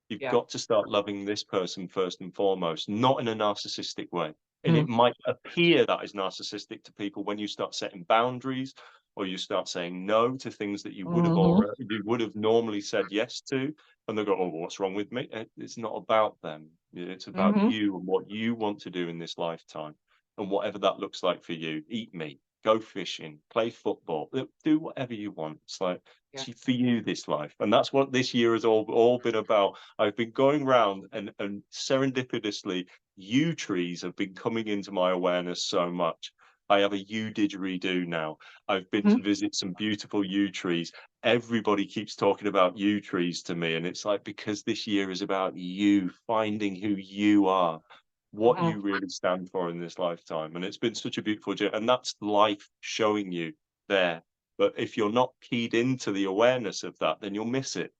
You've got to start loving this person first and foremost, not in a narcissistic way. And it might appear that is narcissistic to people when you start setting boundaries, or you start saying no to things that you would have normally said yes to, and they go, "Oh, what's wrong with me?" It's not about them. It's about you and what you want to do in this lifetime, and whatever that looks like for you. Eat meat, go fishing, play football, do whatever you want. It's like for you this life, and that's what this year has all been about. I've been going round and serendipitously, yew trees have been coming into my awareness so much. I have a yew didgeridoo now. I've been to visit some beautiful yew trees. Everybody keeps talking about yew trees to me, and it's like, because this year is about you finding who you are, what you really stand for in this lifetime. And it's been such a beautiful journey, and that's life showing you there. But if you're not keyed into the awareness of that, then you'll miss it,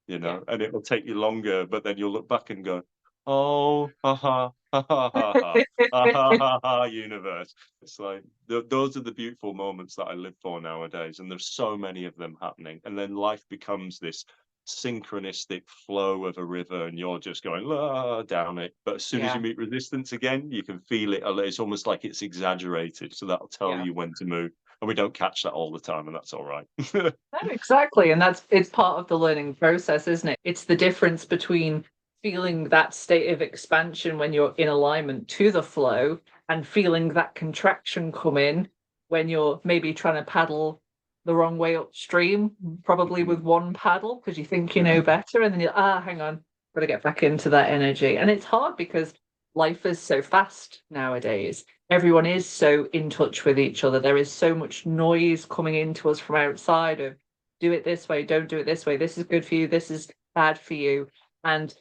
and it will take you longer, but then you'll look back and go, oh, ha ha, ha ha ha ha, ha ha ha ha, universe. It's like, those are the beautiful moments that I live for nowadays, and there's so many of them happening. And then life becomes this synchronistic flow of a river, and you're just going down it. But as soon as you meet resistance again, you can feel it. It's almost like it's exaggerated, so that'll tell you when to move. And we don't catch that all the time, and that's all right. No, exactly. And it's part of the learning process, isn't it? It's the difference between feeling that state of expansion when you're in alignment to the flow, and feeling that contraction come in when you're maybe trying to paddle the wrong way upstream, probably with one paddle, because you think you know better, and then you're, hang on, got to get back into that energy. And it's hard because life is so fast nowadays. Everyone is so in touch with each other. There is so much noise coming into us from outside of, do it this way, don't do it this way. This is good for you. This is bad for you. And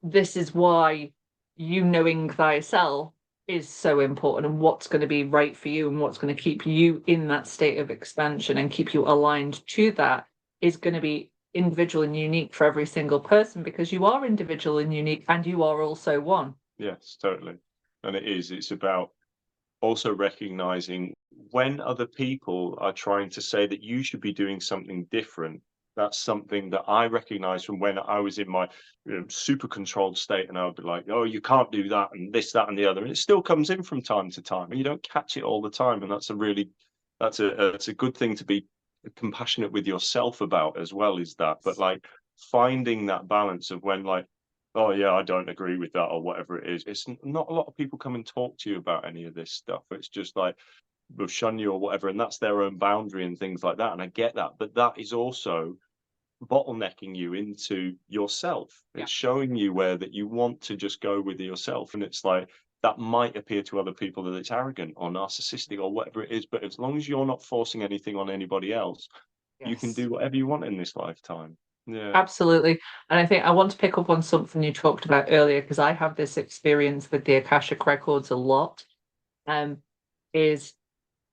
this is why you knowing thyself is so important, and what's going to be right for you and what's going to keep you in that state of expansion and keep you aligned to that is going to be individual and unique for every single person, because you are individual and unique, and you are also one. Yes, totally. And it's about also recognizing when other people are trying to say that you should be doing something different. That's something that I recognize from when I was in my super controlled state, and I would be like, oh, you can't do that and this, that, and the other. And it still comes in from time to time, and you don't catch it all the time. And that's a good thing to be compassionate with yourself about as well, is that. But like finding that balance of when, like, oh yeah, I don't agree with that, or whatever it is. It's not a lot of people come and talk to you about any of this stuff. It's just like, they'll shun you or whatever, and that's their own boundary and things like that. And I get that, but that is also bottlenecking you into yourself. It's showing you where that you want to just go with yourself. And it's like, that might appear to other people that it's arrogant or narcissistic or whatever it is, but as long as you're not forcing anything on anybody else, you can do whatever you want in this lifetime. Yeah. Absolutely. And I think I want to pick up on something you talked about earlier, because I have this experience with the Akashic Records a lot. Is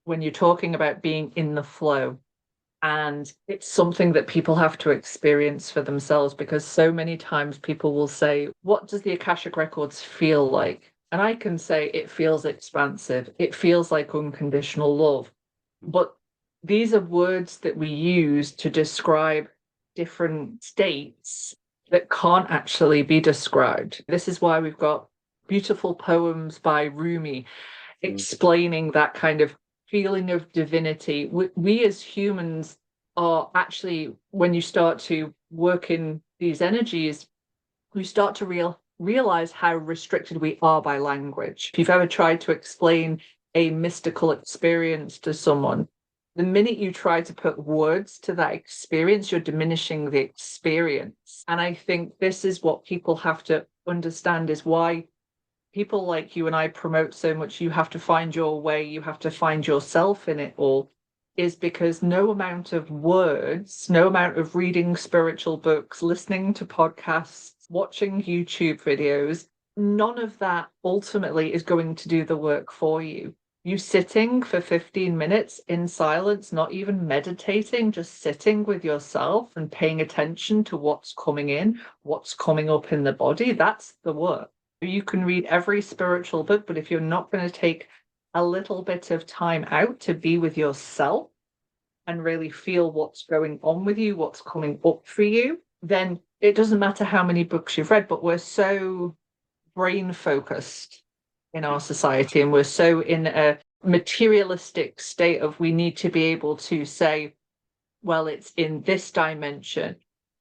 when you're talking about being in the flow. And it's something that people have to experience for themselves, because so many times people will say, what does the Akashic Records feel like? And I can say it feels expansive. It feels like unconditional love. But these are words that we use to describe different states that can't actually be described. This is why we've got beautiful poems by Rumi Mm. explaining that kind of feeling of divinity. We as humans are actually, when you start to work in these energies, we start to realize how restricted we are by language. If you've ever tried to explain a mystical experience to someone, the minute you try to put words to that experience, you're diminishing the experience. And I think this is what people have to understand, is why people like you and I promote so much. You have to find your way, you have to find yourself in it all, is because no amount of words, no amount of reading spiritual books, listening to podcasts, watching YouTube videos, none of that ultimately is going to do the work for you. You sitting for 15 minutes in silence, not even meditating, just sitting with yourself and paying attention to what's coming in, what's coming up in the body, that's the work. You can read every spiritual book, but if you're not going to take a little bit of time out to be with yourself and really feel what's going on with you, what's coming up for you, then it doesn't matter how many books you've read. But we're so brain focused in our society, and we're so in a materialistic state of, we need to be able to say, well, it's in this dimension,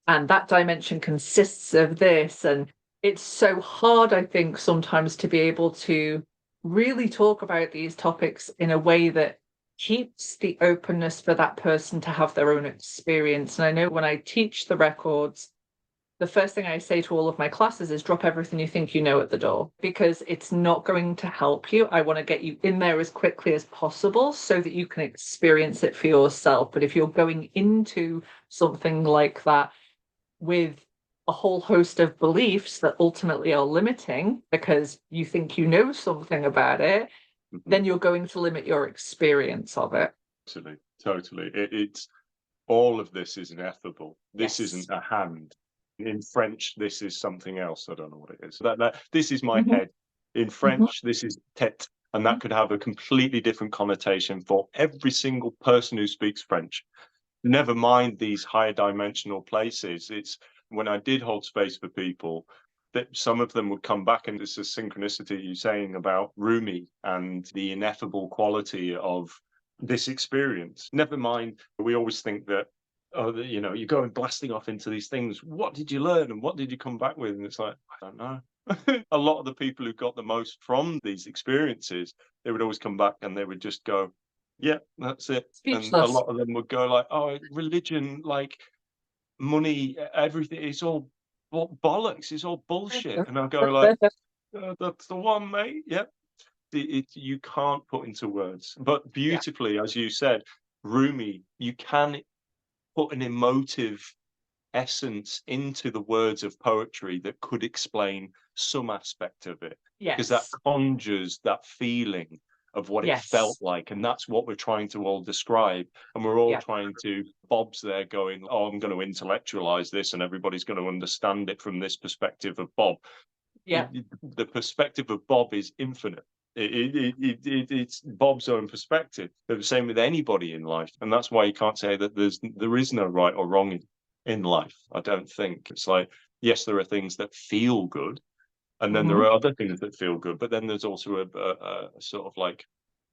and that dimension consists of this. And it's so hard, I think, sometimes to be able to really talk about these topics in a way that keeps the openness for that person to have their own experience. And I know when I teach the records, the first thing I say to all of my classes is, drop everything you think you know at the door, because it's not going to help you. I want to get you in there as quickly as possible so that you can experience it for yourself. But if you're going into something like that with a whole host of beliefs that ultimately are limiting because you think you know something about it, then you're going to limit your experience of it. Totally. It's all of this is ineffable. This Yes. isn't a hand. In French, this is something else. I don't know what it is. That this is my Mhm, head. In mhm, French, this is tête, and that could have a completely different connotation for every single person who speaks French. Never mind these higher dimensional places. It's when I did hold space for people, that some of them would come back, and it's a synchronicity you're saying about Rumi and the ineffable quality of this experience. Never mind, we always think that, oh, you know, you're going blasting off into these things. What did you learn and what did you come back with? And it's like, I don't know. A lot of the people who got the most from these experiences, they would always come back and they would just go, yeah, that's it. And a speechless. lot of them would go like, oh, religion, like money, everything, it's all bollocks, it's all bullshit. And I'll go like, that's the one, mate. Yep. You can't put into words. But Yeah. beautifully, as you said, Rumi, you can put an emotive essence into the words of poetry that could explain some aspect of it, because that Yes. conjures that feeling of what it felt Yes. like. And that's what we're trying to all describe. And we're all Yeah. trying to, Bob's there going, oh, I'm going to intellectualize this and everybody's going to understand it from this perspective of Bob. Yeah. The perspective of Bob is infinite. It's Bob's own perspective. They're the same with anybody in life, and that's why you can't say that there is no right or wrong in life. I don't think it's like, yes, there are things that feel good, and then there Mhm. are other things that feel good, but then there's also a sort of like,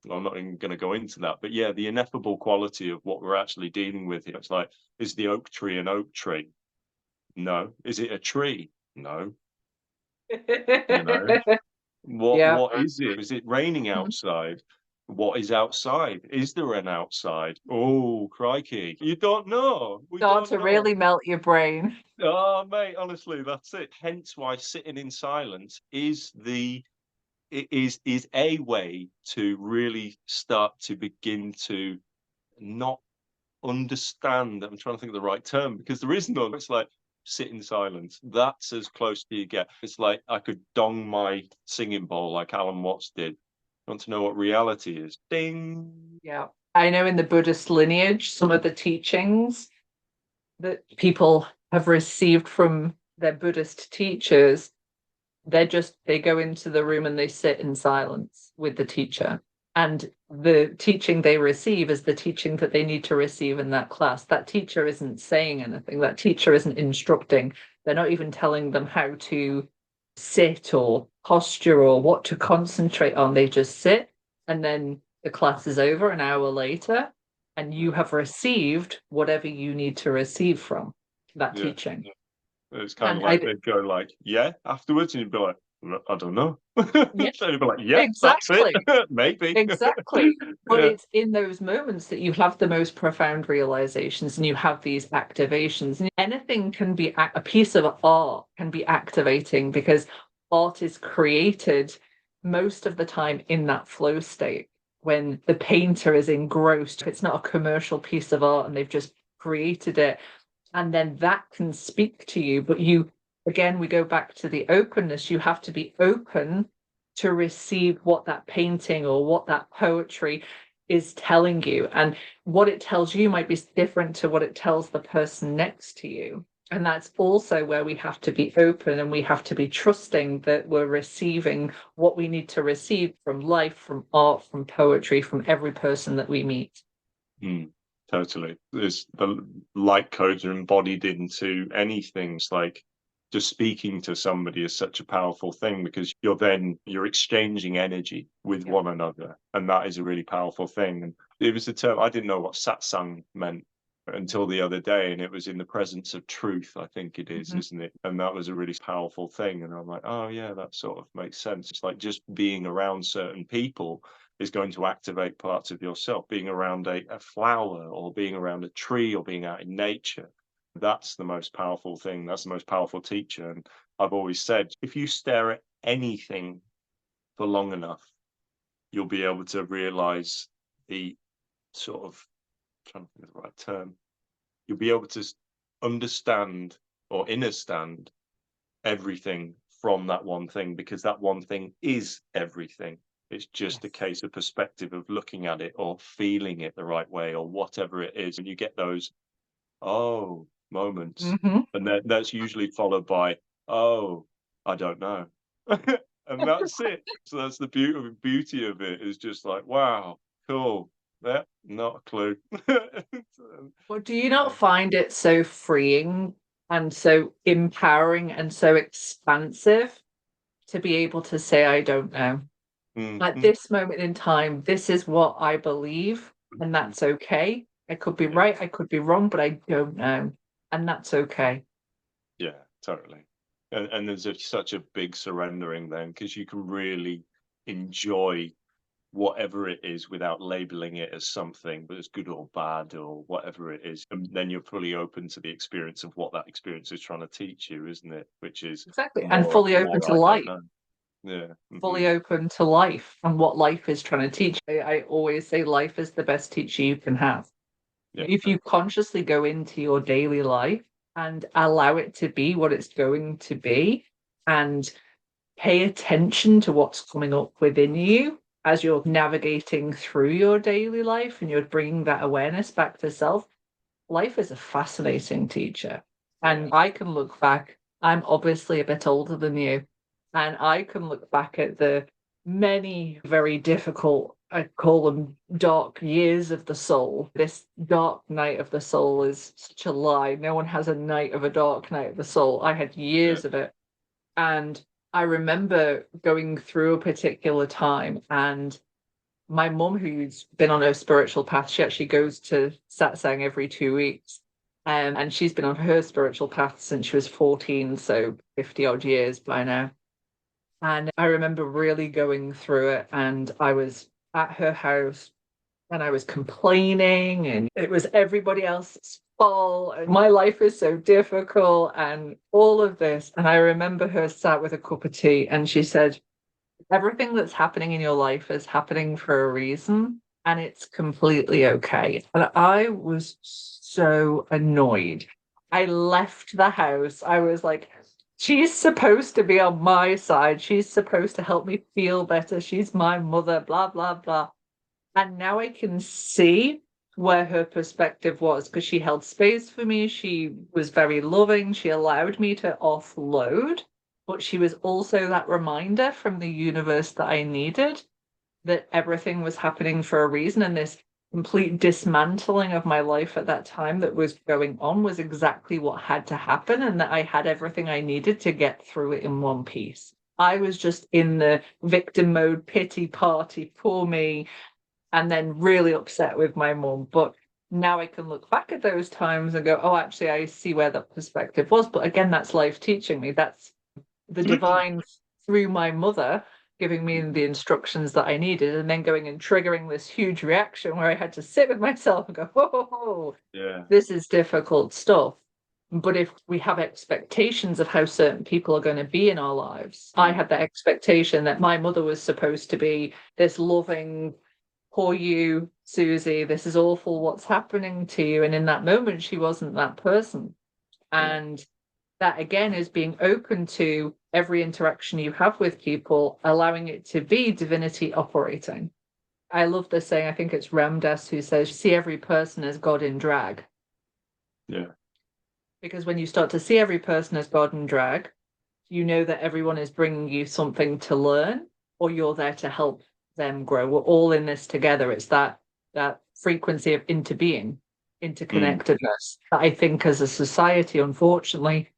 well, I'm not even going to go into that, but yeah, the ineffable quality of what we're actually dealing with here. It's like, is the oak tree an oak tree? No. Is it a tree? No. You know. Yeah. What is it? Is it raining Mhm. outside? What is outside? Is there an outside? Oh, crikey. You don't know. We Start don't to know. really melt your brain. Oh, mate, honestly, that's it. Hence why sitting in silence is a way to really start to begin to not understand. I'm trying to think of the right term, because there is none. It's like sit in silence. That's as close to you get. It's like I could dong my singing bowl like Alan Watts did. Want to know what reality is? Ding. Yeah. I know in the Buddhist lineage, some of the teachings that people have received from their Buddhist teachers, they go into the room and they sit in silence with the teacher. And the teaching they receive is the teaching that they need to receive in that class. That teacher isn't saying anything. That teacher isn't instructing. They're not even telling them how to sit or posture or what to concentrate on. They just sit, and then the class is over an hour later, and you have received whatever you need to receive from that Yeah. teaching. It's kind of And like they'd go like, yeah, afterwards, and you'd be like, I don't know. yeah, So you'd be like, yeah, exactly. that's it. Maybe. Exactly. But Yeah. it's in those moments that you have the most profound realizations and you have these activations. And anything can be a piece of art can be activating, because art is created most of the time in that flow state when the painter is engrossed. It's not a commercial piece of art and they've just created it. And then that can speak to you. But again, we go back to the openness. You have to be open to receive what that painting or what that poetry is telling you. And what it tells you might be different to what it tells the person next to you. And that's also where we have to be open and we have to be trusting that we're receiving what we need to receive from life, from art, from poetry, from every person that we meet. Totally. There's the light codes are embodied into anything. It's like just speaking to somebody is such a powerful thing, because you're exchanging energy with one another, and that is a really powerful thing. And it was a term I didn't know what satsang meant until the other day, and it was in the presence of truth, I think it is, isn't it? And that was a really powerful thing, and I'm like, oh yeah, that sort of makes sense. It's like just being around certain people is going to activate parts of yourself. Being around a flower, or being around a tree, or being out in nature, that's the most powerful thing. That's the most powerful teacher. And I've always said, if you stare at anything for long enough, you'll be able to realize the sort of, I'm trying to think of the right term, you'll be able to understand or understand everything from that one thing, because that one thing is everything. It's just a case of perspective of looking at it or feeling it the right way or whatever it is. And you get those, oh, moments. And that's usually followed by, oh, I don't know. And that's it. So that's the beauty of it, is just like, wow, cool. Yeah, not a clue. Well, do you not find it so freeing and so empowering and so expansive to be able to say, I don't know? At this moment in time, this is what I believe, and that's okay. I could be right, I could be wrong, but I don't know. And that's okay. Yeah, totally. And there's such a big surrendering then, because you can really enjoy whatever it is without labeling it as something, but it's good or bad or whatever it is. And then you're fully open to the experience of what that experience is trying to teach you, isn't it? Which is Exactly. And fully open to I life. don't know. Yeah. Fully open to life and what life is trying to teach. I always say life is the best teacher you can have. Yeah. If you consciously go into your daily life and allow it to be what it's going to be, and pay attention to what's coming up within you as you're navigating through your daily life and you're bringing that awareness back to self, life is a fascinating teacher. And I can look back, I'm obviously a bit older than you, and I can look back at the many very difficult, I call them dark years of the soul. This dark night of the soul is such a lie. No one has a night of a dark night of the soul. I had years of it. And I remember going through a particular time, and my mum, who's been on a spiritual path, she actually goes to satsang every 2 weeks. And she's been on her spiritual path since she was 14, so 50 odd years by now. And I remember really going through it, and I was at her house and I was complaining, and it was everybody else's fault. And my life is so difficult and all of this. And I remember her sat with a cup of tea and she said, everything that's happening in your life is happening for a reason. and it's completely okay. And I was so annoyed. I left the house. I was like, she's supposed to be on my side. She's supposed to help me feel better. She's my mother, blah, blah, blah. And now I can see where her perspective was because she held space for me. She was very loving. She allowed me to offload, but she was also that reminder from the universe that I needed, that everything was happening for a reason. And this complete dismantling of my life at that time that was going on was exactly what had to happen, and that I had everything I needed to get through it in one piece. I was just in the victim mode, pity party, poor me, and then really upset with my mum. But now I can look back at those times and go, oh, actually, I see where that perspective was. But again, that's life teaching me. That's the divine through my mother giving me the instructions that I needed, and then going and triggering this huge reaction where I had to sit with myself and go, whoa, Yeah. this is difficult stuff. But if we have expectations of how certain people are going to be in our lives, I had that expectation that my mother was supposed to be this loving, poor you, Susie, this is awful, what's happening to you? And in that moment, she wasn't that person. And that again is being open to every interaction you have with people, allowing it to be divinity operating. I love this saying, I think it's Ramdas who says, see every person as God in drag. Yeah. Because when you start to see every person as God in drag, you know that everyone is bringing you something to learn, or you're there to help them grow. We're all in this together. It's that frequency of interbeing, interconnectedness that I think as a society, unfortunately,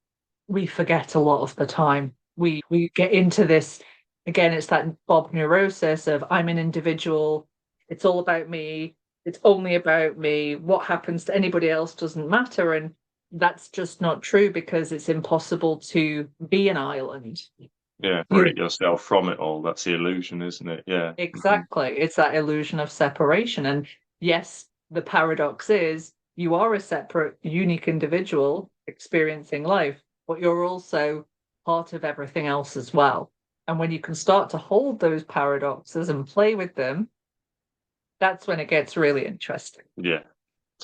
we forget a lot of the time. We get into this again, it's that Bob neurosis of I'm an individual, it's all about me, it's only about me, what happens to anybody else doesn't matter. And that's just not true, because it's impossible to be an island. Yeah, separate yourself from it all. That's the illusion, isn't it? Yeah. Exactly. It's that illusion of separation. And yes, the paradox is you are a separate, unique individual experiencing life, but you're also part of everything else as well. And when you can start to hold those paradoxes and play with them, that's when it gets really interesting. Yeah,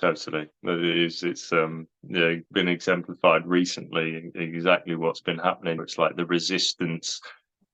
totally. It's been exemplified recently exactly what's been happening. It's like the resistance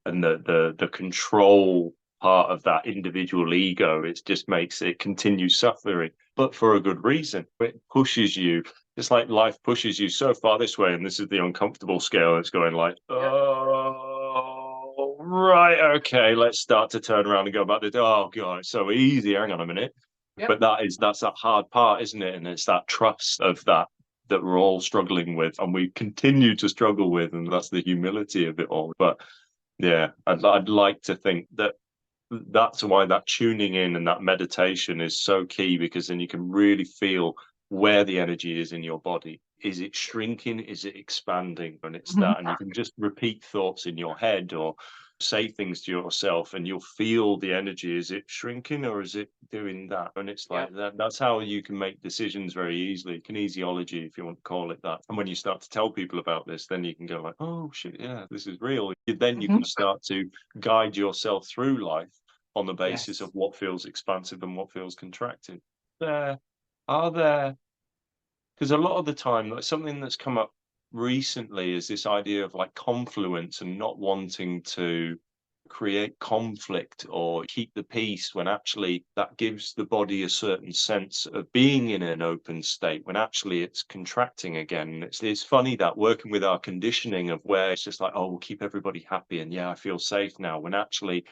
and the control part of that individual ego. It just makes it continue suffering, but for a good reason. It pushes you. It's like life pushes you so far this way, and this is the uncomfortable scale. It's going like, oh, right, okay, let's start to turn around and go back to, oh God, it's so easy. Hang on a minute. Yep. But that's that hard part, isn't it? And it's that trust of that we're all struggling with, and we continue to struggle with, and that's the humility of it all. But yeah, I'd like to think that that's why that tuning in and that meditation is so key, because then you can really feel where the energy is in your body. Is it shrinking? Is it expanding? And it's that, and you can just repeat thoughts in your head or say things to yourself, and you'll feel the energy. Is it shrinking or is it doing that? And it's like that's how you can make decisions very easily. Kinesiology, if you want to call it that. And when you start to tell people about this, then you can go like, oh shit, yeah, this is real. Then you can start to guide yourself through life on the basis of what feels expansive and what feels contracted. Are there, because a lot of the time, like something that's come up recently is this idea of like confluence and not wanting to create conflict or keep the peace, when actually that gives the body a certain sense of being in an open state when actually it's contracting again. It's funny that working with our conditioning of where it's just like, oh, we'll keep everybody happy and yeah, I feel safe now, when actually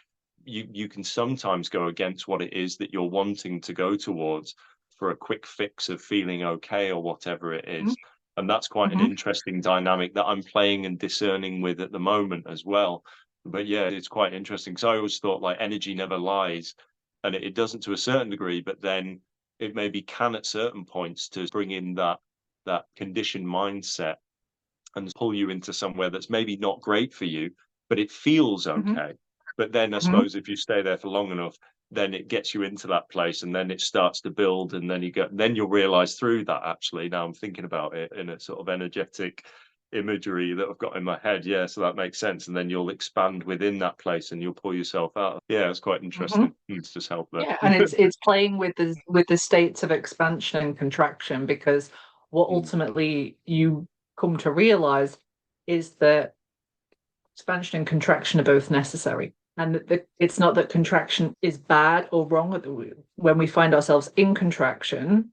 you can sometimes go against what it is that you're wanting to go towards for a quick fix of feeling okay or whatever it is. And that's quite an interesting dynamic that I'm playing and discerning with at the moment as well. But yeah, it's quite interesting, because I always thought like energy never lies, and it doesn't to a certain degree, but then it maybe can at certain points to bring in that conditioned mindset and pull you into somewhere that's maybe not great for you, but it feels okay. But then I suppose if you stay there for long enough, then it gets you into that place, and then it starts to build, and then you'll realize through that, actually, now I'm thinking about it in a sort of energetic imagery that I've got in my head. Yeah, so that makes sense. And then you'll expand within that place and you'll pull yourself out. Yeah, it's quite interesting. It's just help there. Yeah, and it's playing with the states of expansion and contraction, because what ultimately you come to realize is that expansion and contraction are both necessary. And it's not that contraction is bad or wrong. When we find ourselves in contraction,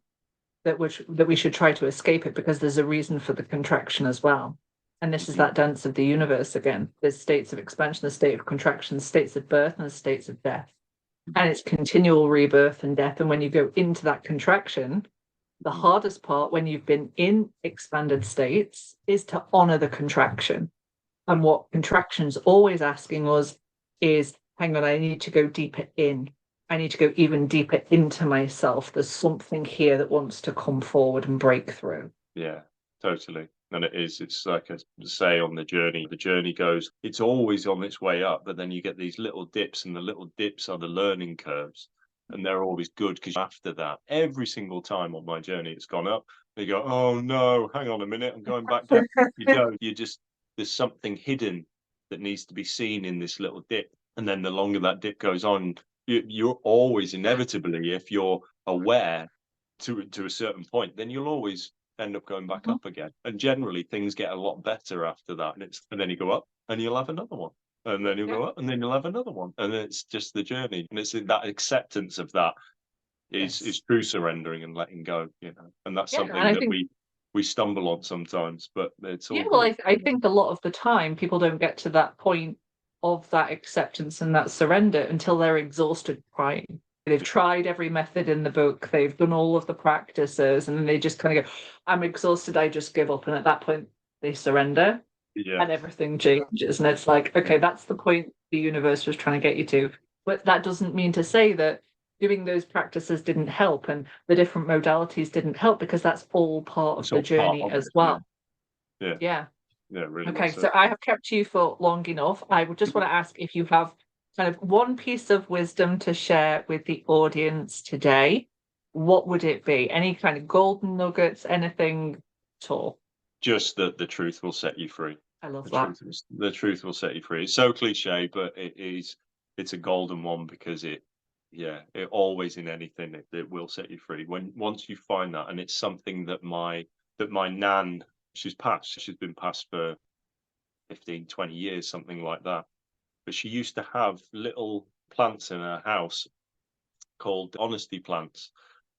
that we should try to escape it, because there's a reason for the contraction as well. And this is that dance of the universe again. There's states of expansion, the state of contraction, states of birth, and the states of death. And it's continual rebirth and death. And when you go into that contraction, the hardest part when you've been in expanded states is to honor the contraction. And what contraction's always asking us is, hang on, I need to go deeper in. I need to go even deeper into myself. There's something here that wants to come forward and break through. Yeah, totally. And it's like a say on the journey goes, it's always on its way up, but then you get these little dips, and the little dips are the learning curves, and they're always good, because after that, every single time on my journey it's gone up, you go, oh no, hang on a minute, I'm going back down. There's something hidden that needs to be seen in this little dip, and then the longer that dip goes on, you're always inevitably, if you're aware to a certain point, then you'll always end up going back up again. And generally things get a lot better after that. And then you go up and you'll have another one. And then you'll go up and then you'll have another one. And it's just the journey. And it's that acceptance of that is true surrendering and letting go, And that's something that we stumble on sometimes, but it's all well, I think a lot of the time people don't get to that point of that acceptance and that surrender until they're exhausted trying. They've tried every method in the book, they've done all of the practices, and then they just kind of go, I'm exhausted, I just give up. And at that point they surrender, and everything changes. And it's like, okay, that's the point the universe was trying to get you to. But that doesn't mean to say that doing those practices didn't help and the different modalities didn't help, because that's all part of the journey as well. Yeah, really. Okay, so I have kept you for long enough. I would just want to ask if you have kind of one piece of wisdom to share with the audience today. What would it be? Any kind of golden nuggets, anything at all? Just that the truth will set you free. I love that. The truth will set you free. It's so cliche, but it's a golden one, because it always, in anything, it will set you free once you find that. And it's something that my nan, she's been passed for 15, 20 years, something like that. But she used to have little plants in her house called honesty plants.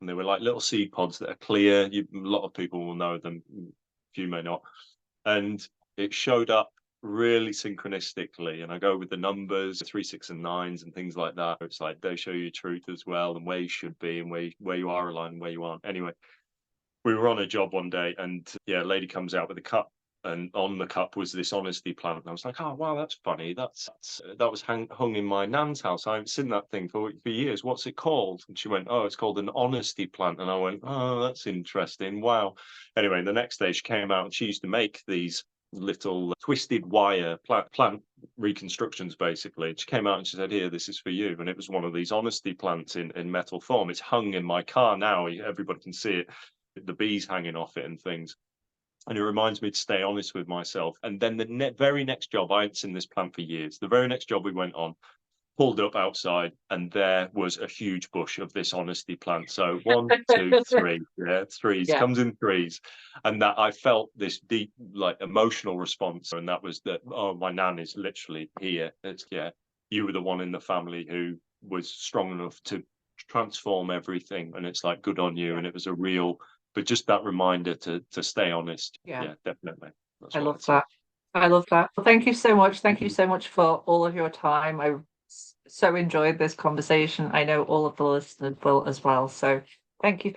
And they were like little seed pods that are clear. A lot of people will know them, a few may not. And it showed up really synchronistically. And I go with the numbers, 3, 6, and 9s and things like that. It's like they show you truth as well, and where you should be, and where you are aligned and where you aren't. Anyway, we were on a job one day, and a lady comes out with a cup, and on the cup was this honesty plant. And I was like, oh wow, that's funny. That was hung in my nan's house. I haven't seen that thing for years. What's it called? And she went, oh, it's called an honesty plant. And I went, oh, that's interesting. Wow. Anyway, the next day she came out, and she used to make these little twisted wire plant reconstructions, basically. She came out and she said, here, this is for you. And it was one of these honesty plants in metal form. It's hung in my car now. Everybody can see it, the bees hanging off it and things. And it reminds me to stay honest with myself. And then the very next job, I hadn't seen this plant for years. The very next job we went on, pulled up outside, and there was a huge bush of this honesty plant. So 1, 2, 3, threes, comes in threes. And that I felt this deep, like, emotional response. And that was that, oh, my nan is literally here. You were the one in the family who was strong enough to transform everything. And it's like, good on you. And it was a real, but just that reminder to stay honest. Yeah, definitely. I love that. I love that. Well, thank you so much. Thank you so much for all of your time. I so enjoyed this conversation. I know all of the listeners will as well. So thank you.